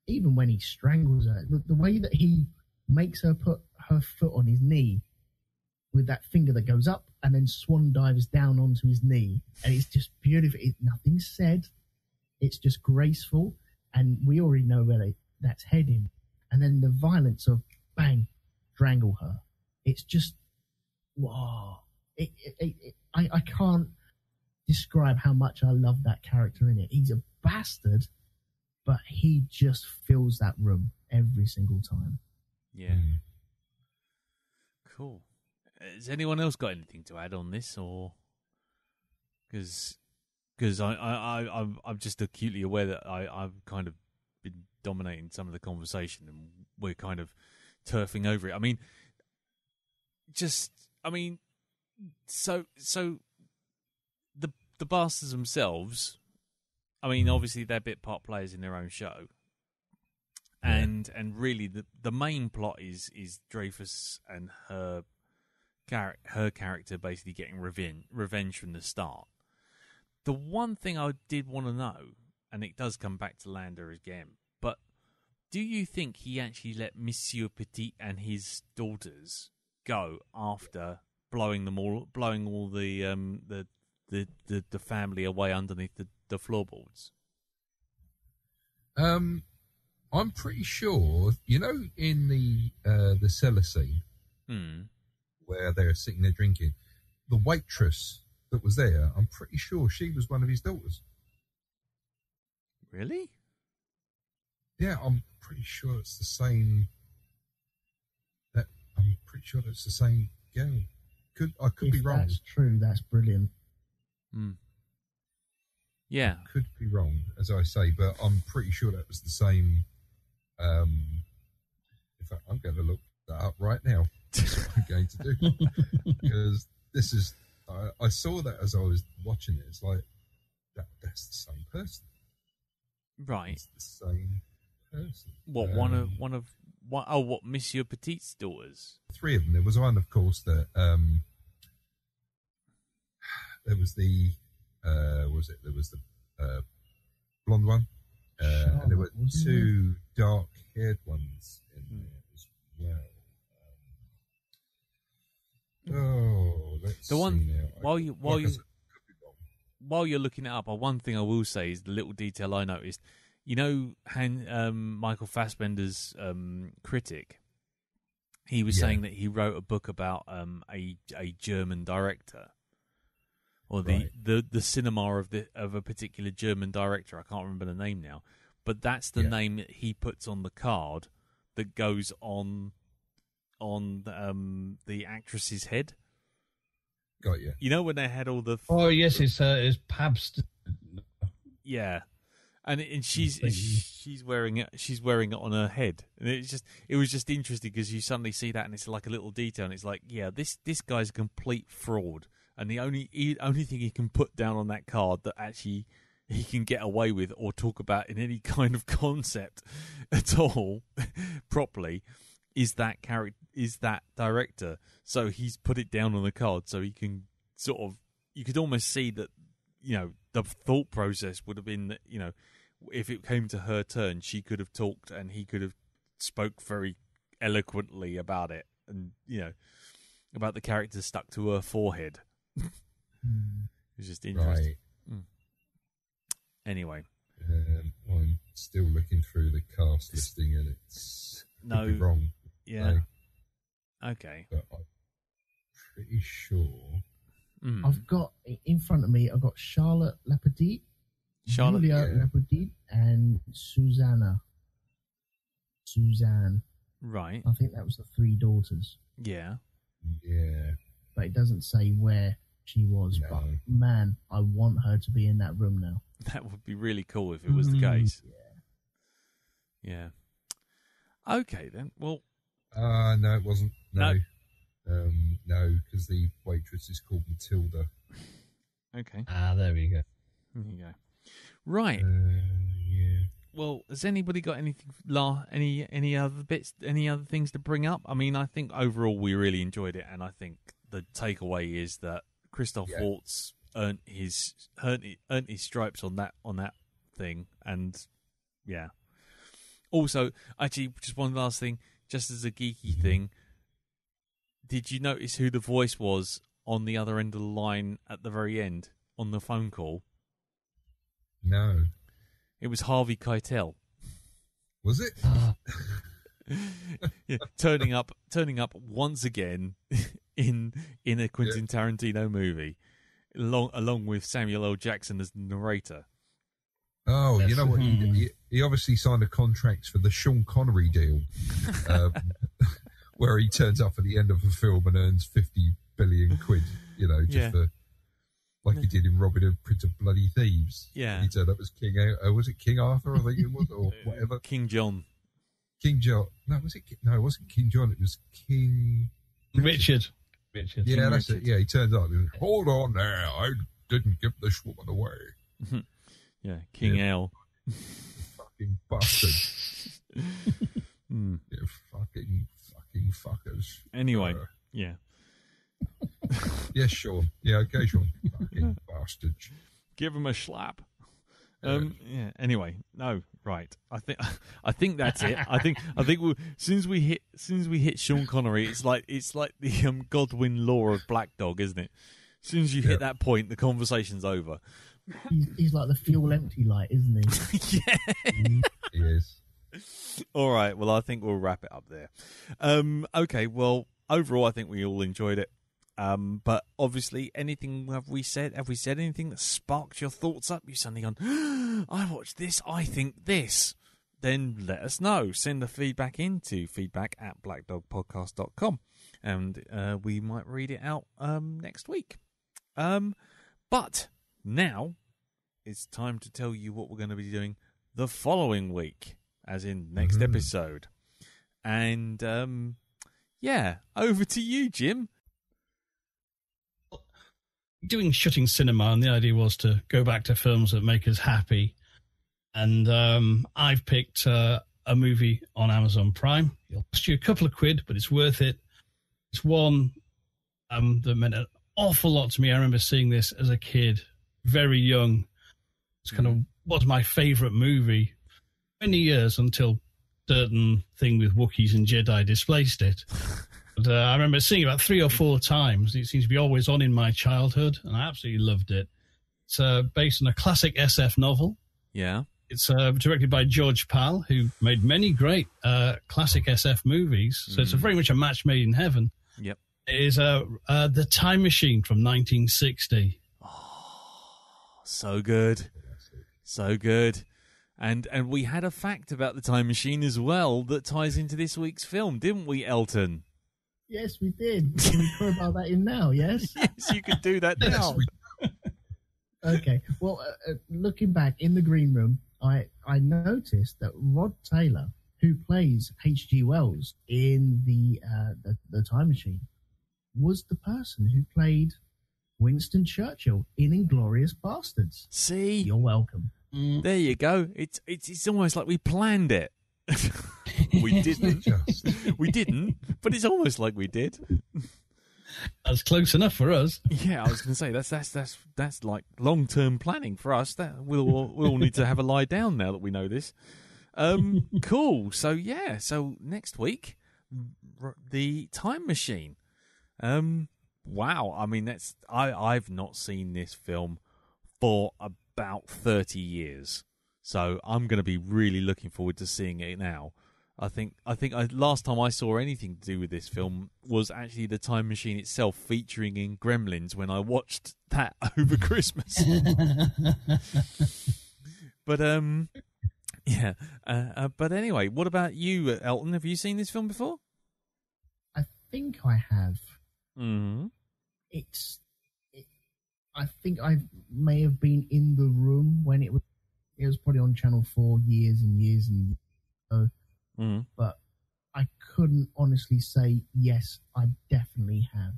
even when he strangles her, the way that he makes her put her foot on his knee with that finger that goes up and then swan dives down onto his knee, and it's just beautiful. Nothing's said. It's just graceful, and we already know where that's heading. And then the violence of bang, strangle her. It's just, wow. I can't describe how much I love that character in it. He's a bastard, but he just fills that room every single time. Cool. Has anyone else got anything to add on this, or because I'm just acutely aware that I've kind of been dominating some of the conversation, and we're kind of turfing over it. So the Bastards themselves. Obviously they're bit part players in their own show, and really the main plot is Dreyfus and her character basically getting revenge from the start. The one thing I did want to know, and it does come back to Lander again, but do you think he actually let Monsieur Petit and his daughters go after blowing all the family away underneath the floorboards? I'm pretty sure, in the cellar scene where they're sitting there drinking, the waitress that was there, I'm pretty sure she was one of his daughters. Really? Yeah, I'm pretty sure it's the same. I'm pretty sure that's the same girl. I could be wrong. That's true. That's brilliant. Yeah, I could be wrong, as I say, but I'm pretty sure that was the same. In fact, I'm going to look that up right now. That's what I'm going to do, because this is. I saw that as I was watching it. It's like that's the same person, right? It's the same person. What what Monsieur Petit's daughters? 3 of them. There was one, of course, that there was the there was the blonde one, and there were 2 dark-haired ones in there as well. Let's the one see now. while you're looking it up, one thing I will say is the little detail I noticed. Michael Fassbender's critic, he was saying that he wrote a book about a German director, or the cinema of a particular German director. I can't remember the name now, but that's the name that he puts on the card that goes on the actress's head. Got you. You know when they had all the yes, it's Pabst. Yeah. And she's wearing it. She's wearing it on her head, and it was just interesting because you suddenly see that, and it's like a little detail, and it's like, yeah, this guy's a complete fraud, and the only thing he can put down on that card that actually he can get away with or talk about in any kind of concept at all properly is that director. So he's put it down on the card so he can you could almost see that, the thought process would have been that, if it came to her turn, she could have talked and he could have spoke very eloquently about it, and about the character stuck to her forehead. It was just interesting. Right. Anyway, I'm still looking through the cast listing, and it's wrong. Yeah. Okay. But I'm pretty sure. I've got in front of me. I've got Charlotte Lepardit, Julia Lepardit, and Suzanne. Right. I think that was the 3 daughters. Yeah. Yeah. But it doesn't say where she was. No. But man, I want her to be in that room now. That would be really cool if it was the case. Yeah. Okay then. Well. No, it wasn't. No. No, because the waitress is called Matilda. Okay. There we go. There you go. Right. Yeah. Well, has anybody got anything? Any other bits? Any other things to bring up? I mean, I think overall we really enjoyed it, and I think the takeaway is that Christoph Waltz earned his stripes on that thing, and yeah. Also, actually, just one last thing, just as a geeky thing. Did you notice who the voice was on the other end of the line at the very end on the phone call? No. It was Harvey Keitel. Was it? Yeah, turning up once again in a Quentin Tarantino movie, along with Samuel L. Jackson as the narrator. Oh, you know what? He obviously signed a contract for the Sean Connery deal. where he turns up at the end of a film and earns 50 billion quid, just for, like he did in Robin Hood, Prince of Bloody Thieves. Yeah. He turned up as King, was it King Arthur, I think it was, or whatever? King John. King John. No, it wasn't King John, it was King... Richard. Yeah, King that's Richard. it. Yeah, he turns up and goes, hold on there, I didn't give this woman away. Yeah, King L. Fucking bastard. You fucking fuckers. Anyway, yeah. Yes, Sean. Yeah, okay, Sean. Fucking bastards. Give him a slap. Yeah. Anyway, no, right. I think that's it. I think we since we hit Sean Connery, it's like the Godwin law of Black Dog, isn't it? As soon as you hit that point, the conversation's over. He's like the fuel empty light, isn't he? Yeah. He is. All right. Well, I think we'll wrap it up there. Okay. Well, overall, I think we all enjoyed it. But obviously, have we said anything that sparked your thoughts up? You suddenly gone, I watched this, I think this. Then let us know. Send the feedback into feedback@blackdogpodcast.com, and we might read it out next week. But now it's time to tell you what we're going to be doing the following week, as in next episode. And over to you, Jim. Doing shooting cinema, and the idea was to go back to films that make us happy. And I've picked a movie on Amazon Prime. It'll cost you a couple of quid, but it's worth it. It's one that meant an awful lot to me. I remember seeing this as a kid, very young. It's kind of was my favourite movie. Many years until certain thing with Wookiees and Jedi displaced it. But I remember seeing it about 3 or 4 times. It seems to be always on in my childhood, and I absolutely loved it. It's based on a classic SF novel. Yeah. It's directed by George Pal, who made many great classic SF movies. So it's very much a match made in heaven. Yep. It is The Time Machine from 1960. Oh, so good. So good. And we had a fact about The Time Machine as well that ties into this week's film, didn't we, Elton? Yes, we did. Can we crowbar that in now, yes? Yes, you could do that now. Okay. Well, looking back in the green room, I noticed that Rod Taylor, who plays H.G. Wells in the Time Machine, was the person who played Winston Churchill in Inglorious Basterds. See? You're welcome. There you go. It's almost like we planned it. We didn't. We didn't, but it's almost like we did. That's close enough for us. Yeah, I was going to say that's like long-term planning for us. That we'll all need to have a lie down now that we know this. Cool. So next week, The Time Machine. Wow. I mean, I've not seen this film for about 30 years. So I'm going to be really looking forward to seeing it now. I think last time I saw anything to do with this film was actually The Time Machine itself featuring in Gremlins when I watched that over Christmas. But but anyway, what about you, Elton? Have you seen this film before? I think I have. Mm-hmm. I think I may have been in the room when it was probably on Channel 4 years and years and years ago. But I couldn't honestly say, yes, I definitely have.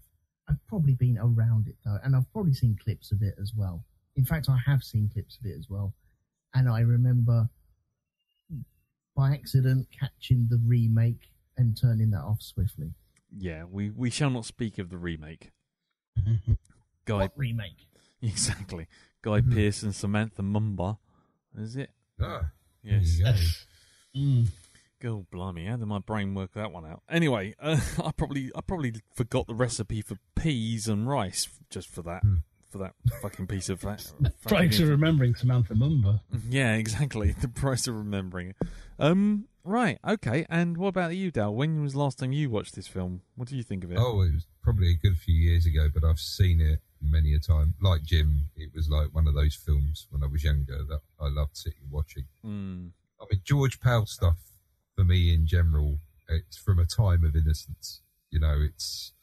I've probably been around it, though, and I've probably seen clips of it as well. In fact, I have seen clips of it as well. And I remember, by accident, catching the remake and turning that off swiftly. Yeah, we shall not speak of the remake. What remake? Exactly. Guy Pearce and Samantha Mumba. Is it? Yes. God blimey, how did my brain work that one out? Anyway, I probably forgot the recipe for peas and rice just for that fucking piece of that. Price of remembering Samantha Mumba. Yeah, exactly. The price of remembering it. Right, okay. And what about you, Dal? When was the last time you watched this film? What do you think of it? Oh, it was probably a good few years ago, but I've seen it many a time. Like Jim, it was like one of those films when I was younger that I loved sitting watching. I mean, George Pal stuff for me in general it's from a time of innocence. You know, it's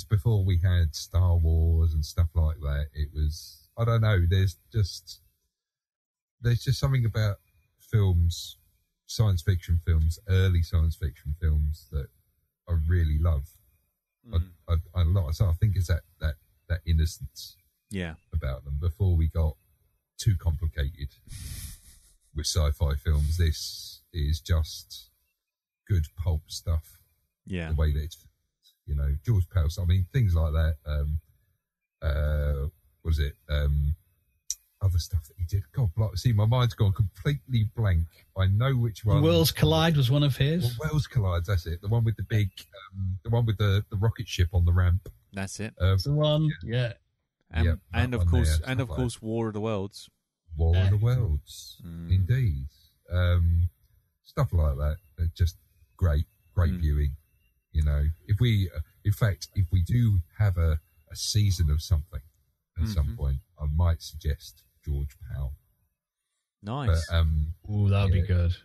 before we had Star Wars and stuff like that. It was, I don't know, there's just something about films, science fiction films, early science fiction films that I really love. I love. So I think it's that innocence, about them before we got too complicated with sci-fi films. This is just good pulp stuff. Yeah, the way that it's, you know, George Pals. I mean, things like that. Was it other stuff that he did? God, see, my mind's gone completely blank. I know which one. Worlds Collide was one of his. Well, Worlds Collide, that's it. The one with the big, the one with the rocket ship on the ramp. That's it. The one, yeah. And of course, War of the Worlds. War of the Worlds, indeed. Stuff like that. They're just great viewing. You know, if we do have a season of something at some point, I might suggest George Powell. Nice. But, that would be good.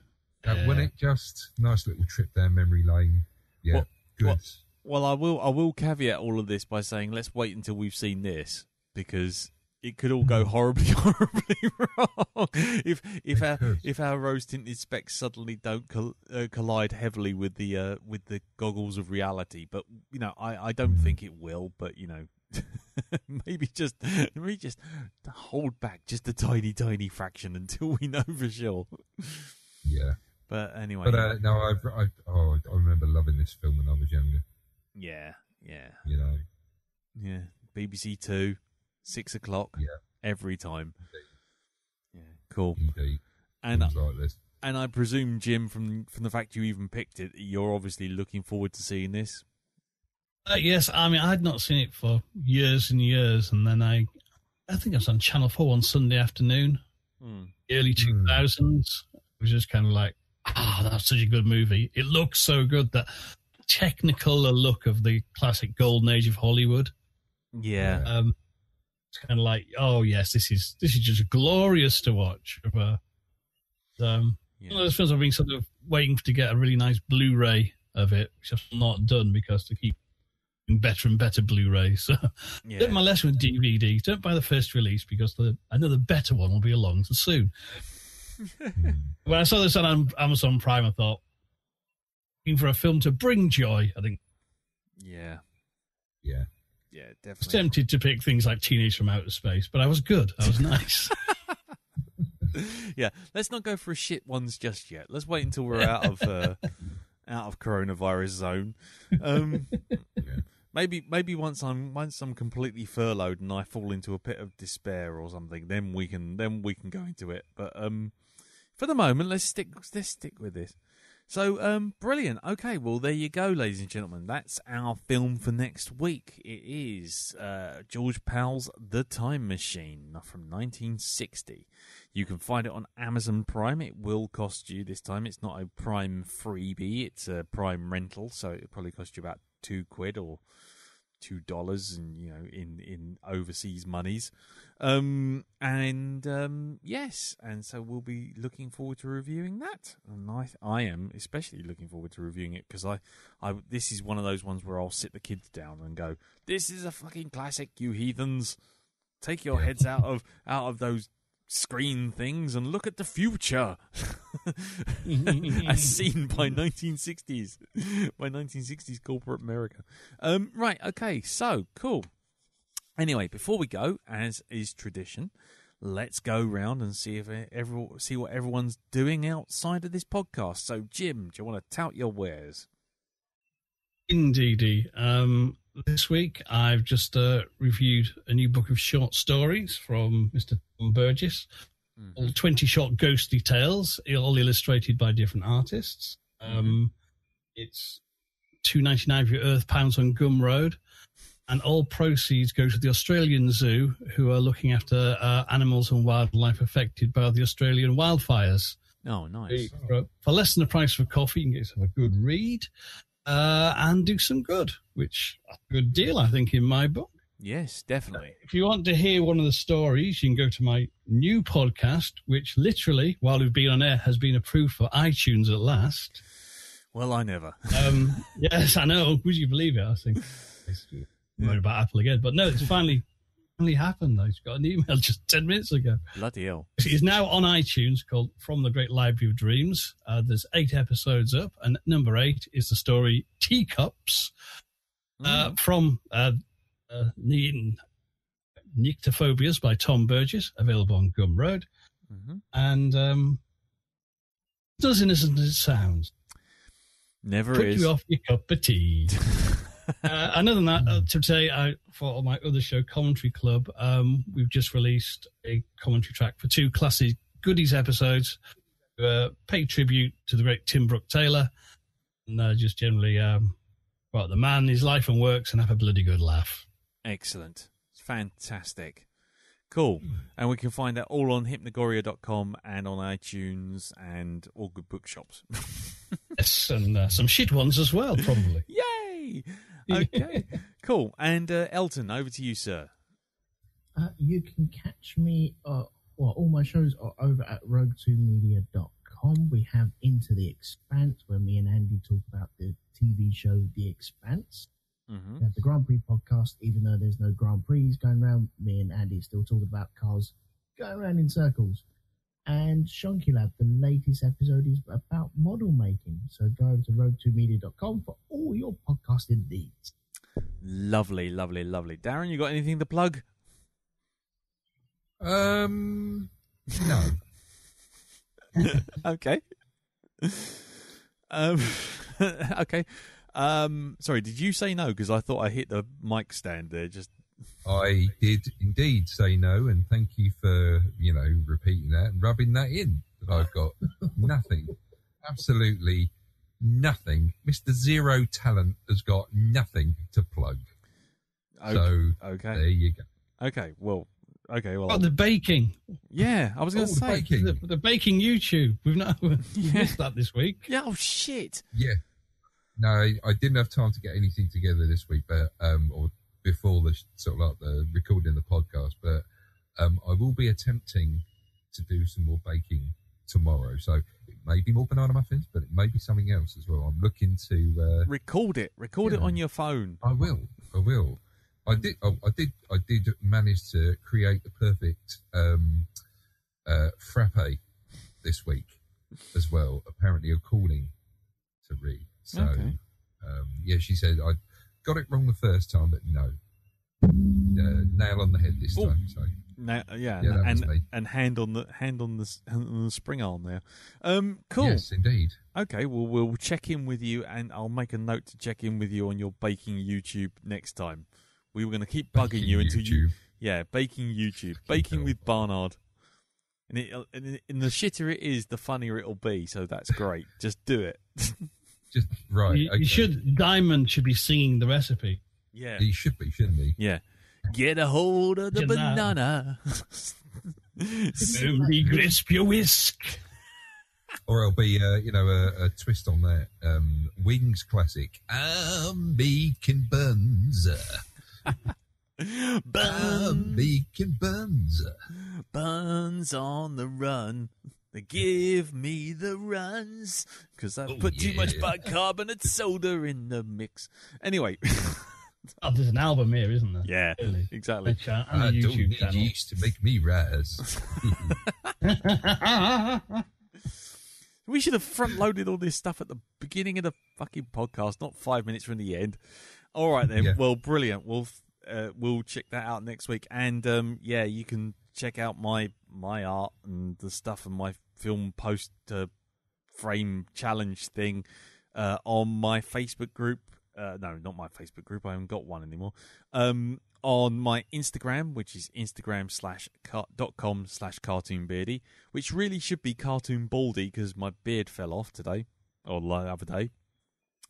When it just nice little trip down memory lane. Yeah, good. Well, I will caveat all of this by saying let's wait until we've seen this, because it could all go horribly wrong if our rose tinted specs suddenly don't collide heavily with the goggles of reality. But you know, I don't think it will. But you know, maybe just hold back just a tiny fraction until we know for sure. Yeah. But anyway. But no, I remember loving this film when I was younger. Yeah. You know. Yeah. BBC 2, 6 o'clock. Yeah. Every time. Indeed. Yeah. Cool. Indeed. And things like this. And I presume, Jim, from the fact you even picked it, you're obviously looking forward to seeing this. Yes, I mean, I'd not seen it for years and years, and then I think I was on Channel 4 on Sunday afternoon, early 2000s. It was just kind of like, that's such a good movie. It looks so good, that technical look of the classic golden age of Hollywood. Yeah. It's kind of like, oh yes, this is just glorious to watch. One of those films I've been sort of waiting to get a really nice Blu-ray of it, which I've not done because they keep better and better Blu-rays. So learn my lesson with DVD. Don't buy the first release, because another better one will be along soon. When I saw this on Amazon Prime, I thought, looking for a film to bring joy, I think. Yeah, I was definitely. tempted to pick things like Teenage from Outer Space, but I was good. I was nice. Yeah, let's not go for shit ones just yet. Let's wait until we're out of coronavirus zone. Maybe once I'm completely furloughed and I fall into a pit of despair or something, then we can go into it. But for the moment, let's stick with this. So brilliant. Okay, well there you go, ladies and gentlemen. That's our film for next week. It is George Powell's The Time Machine from 1960. You can find it on Amazon Prime. It will cost you this time. It's not a Prime freebie. It's a Prime rental, so it'll probably cost you about £2 or $2, and you know, in overseas monies. Yes, and so we'll be looking forward to reviewing that. And I am especially looking forward to reviewing it, because I this is one of those ones where I'll sit the kids down and go, "This is a fucking classic, you heathens. Take your heads out of those screen things and look at the future," as seen by 1960s corporate America. Right, okay, so cool. Anyway, before we go, as is tradition, let's go round and see what everyone's doing outside of this podcast. So, Jim, do you want to tout your wares? Indeedy. This week, I've just reviewed a new book of short stories from Mr. Tom Burgess. All 20 short ghostly tales, all illustrated by different artists. It's £2.99 for your £1 on Gumroad, and all proceeds go to the Australian Zoo, who are looking after animals and wildlife affected by the Australian wildfires. Oh, nice. For less than the price of a coffee, you can get yourself a good read. And do some good, which is a good deal, I think, in my book. Yes, definitely. If you want to hear one of the stories, you can go to my new podcast, which literally, while we've been on air, has been approved for iTunes at last. Well, I never. Yes, I know. Would you believe it? I think it's worried about Apple again. But no, it's finally happened. I just got an email just 10 minutes ago. Bloody hell. It's now on iTunes, called From the Great Library of Dreams. There's 8 episodes up, and number 8 is the story Teacups from Nyctophobias by Tom Burgess, available on Gumroad. And it's as innocent as it sounds. Never Put is. you off your cup of tea. Other than that, today, for my other show, Commentary Club, we've just released a commentary track for 2 classic goodies episodes. Pay tribute to the great Tim Brooke Taylor, and just generally about the man, his life and works, and have a bloody good laugh. Excellent. It's fantastic. Cool. And we can find that all on hypnagoria.com and on iTunes and all good bookshops. Yes, and some shit ones as well, probably. Yay! Okay, cool. And Elton, over to you, sir. You can catch me, all my shows are over at rogue2media.com. We have Into the Expanse, where me and Andy talk about the TV show The Expanse. We have the Grand Prix podcast, even though there's no Grand Prix going around, me and Andy still talking about cars going around in circles. And Shonky Lab, the latest episode is about model making. So go over to rogue2media.com for all your podcasting needs. Lovely, lovely, lovely. Darren, you got anything to plug? No. Okay. Okay. Sorry, did you say no? Because I thought I hit the mic stand there. I did indeed say no, and thank you for, repeating that and rubbing that in, that I've got nothing, absolutely nothing. Mr. Zero Talent has got nothing to plug. Okay. So, okay. There you go. Okay, well. Oh, the baking. Yeah, I was going to say. The baking YouTube. We've not missed that this week. Yeah, oh, shit. Yeah. No, I didn't have time to get anything together this week, but or before the the recording the podcast. But I will be attempting to do some more baking tomorrow. So it may be more banana muffins, but it may be something else as well. I'm looking to record it on your phone. I will. I did manage to create the perfect frappe this week as well. Apparently, according to Ree. So, okay. She said I got it wrong the first time, but no, nail on the head this time. So, and hand on the spring arm there. Cool. Yes, indeed. Okay, well, we'll check in with you, and I'll make a note to check in with you on your baking YouTube next time. We were going to keep bugging you until you... Yeah, baking YouTube. Baking with Barnard. And the shitter it is, the funnier it'll be, so that's great. Just do it. Just right. You should. Diamond should be singing the recipe. Yeah. He should be, shouldn't he? Yeah. Get a hold of the banana. Firmly grasp your whisk. Or it'll be, a twist on that. Wings classic. I'm baking buns. Baking buns. Buns on the run. They give me the runs because I've put too much bicarbonate soda in the mix. Anyway. There's an album here, isn't there? Yeah, really? Exactly. I don't need yeast to make me rise. We should have front-loaded all this stuff at the beginning of the fucking podcast, not 5 minutes from the end. All right, then. Yeah. Well, brilliant. We'll check that out next week. And, you can check out my art and the stuff and my film post-frame challenge thing on my Facebook group. No, not my Facebook group. I haven't got one anymore. On my Instagram, which is instagram.com/cartoonbeardy, which really should be Cartoon Baldy because my beard fell off today or the other day.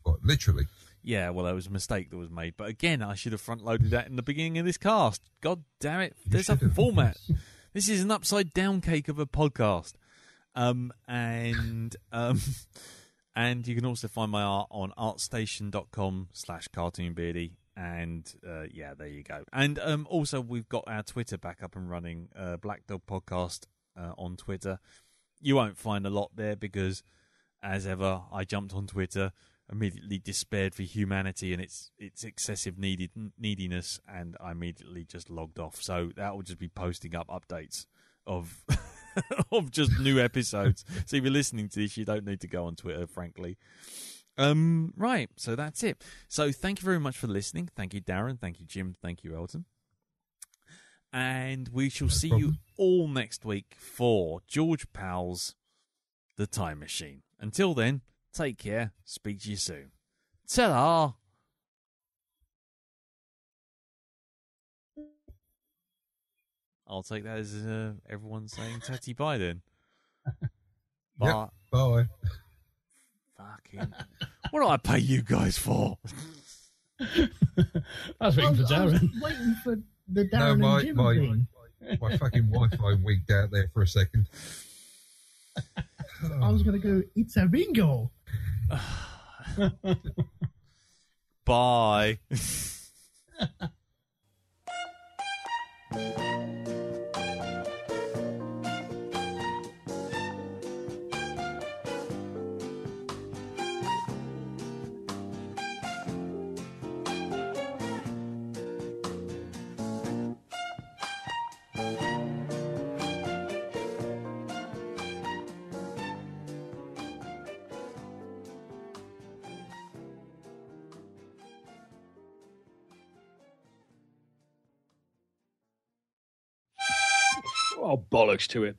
What, literally? Yeah, well, that was a mistake that was made. But again, I should have front-loaded that in the beginning of this cast. God damn it. There's a format. This is an upside-down cake of a podcast. And you can also find my art on artstation.com/cartoonbeardy. And, there you go. And also, we've got our Twitter back up and running, Black Dog Podcast on Twitter. You won't find a lot there because as ever, I jumped on Twitter, immediately despaired for humanity and its excessive neediness, and I immediately just logged off. So that will just be posting up updates of of just new episodes. So if you're listening to this, you don't need to go on Twitter, frankly. Right, so that's it. So thank you very much for listening. Thank you, Darren. Thank you, Jim. Thank you, Elton. And we shall see you all next week for George Powell's The Time Machine. Until then, take care. Speak to you soon. Ta-da! I'll take that as everyone saying tatty bye then. Yep, bye. Fucking... What do I pay you guys for? I was waiting for I was Darren. waiting for the Darren and Jim thing. My fucking Wi-Fi wigged out there for a second. I was going to go, it's a bingo. Bye. Oh, bollocks to it.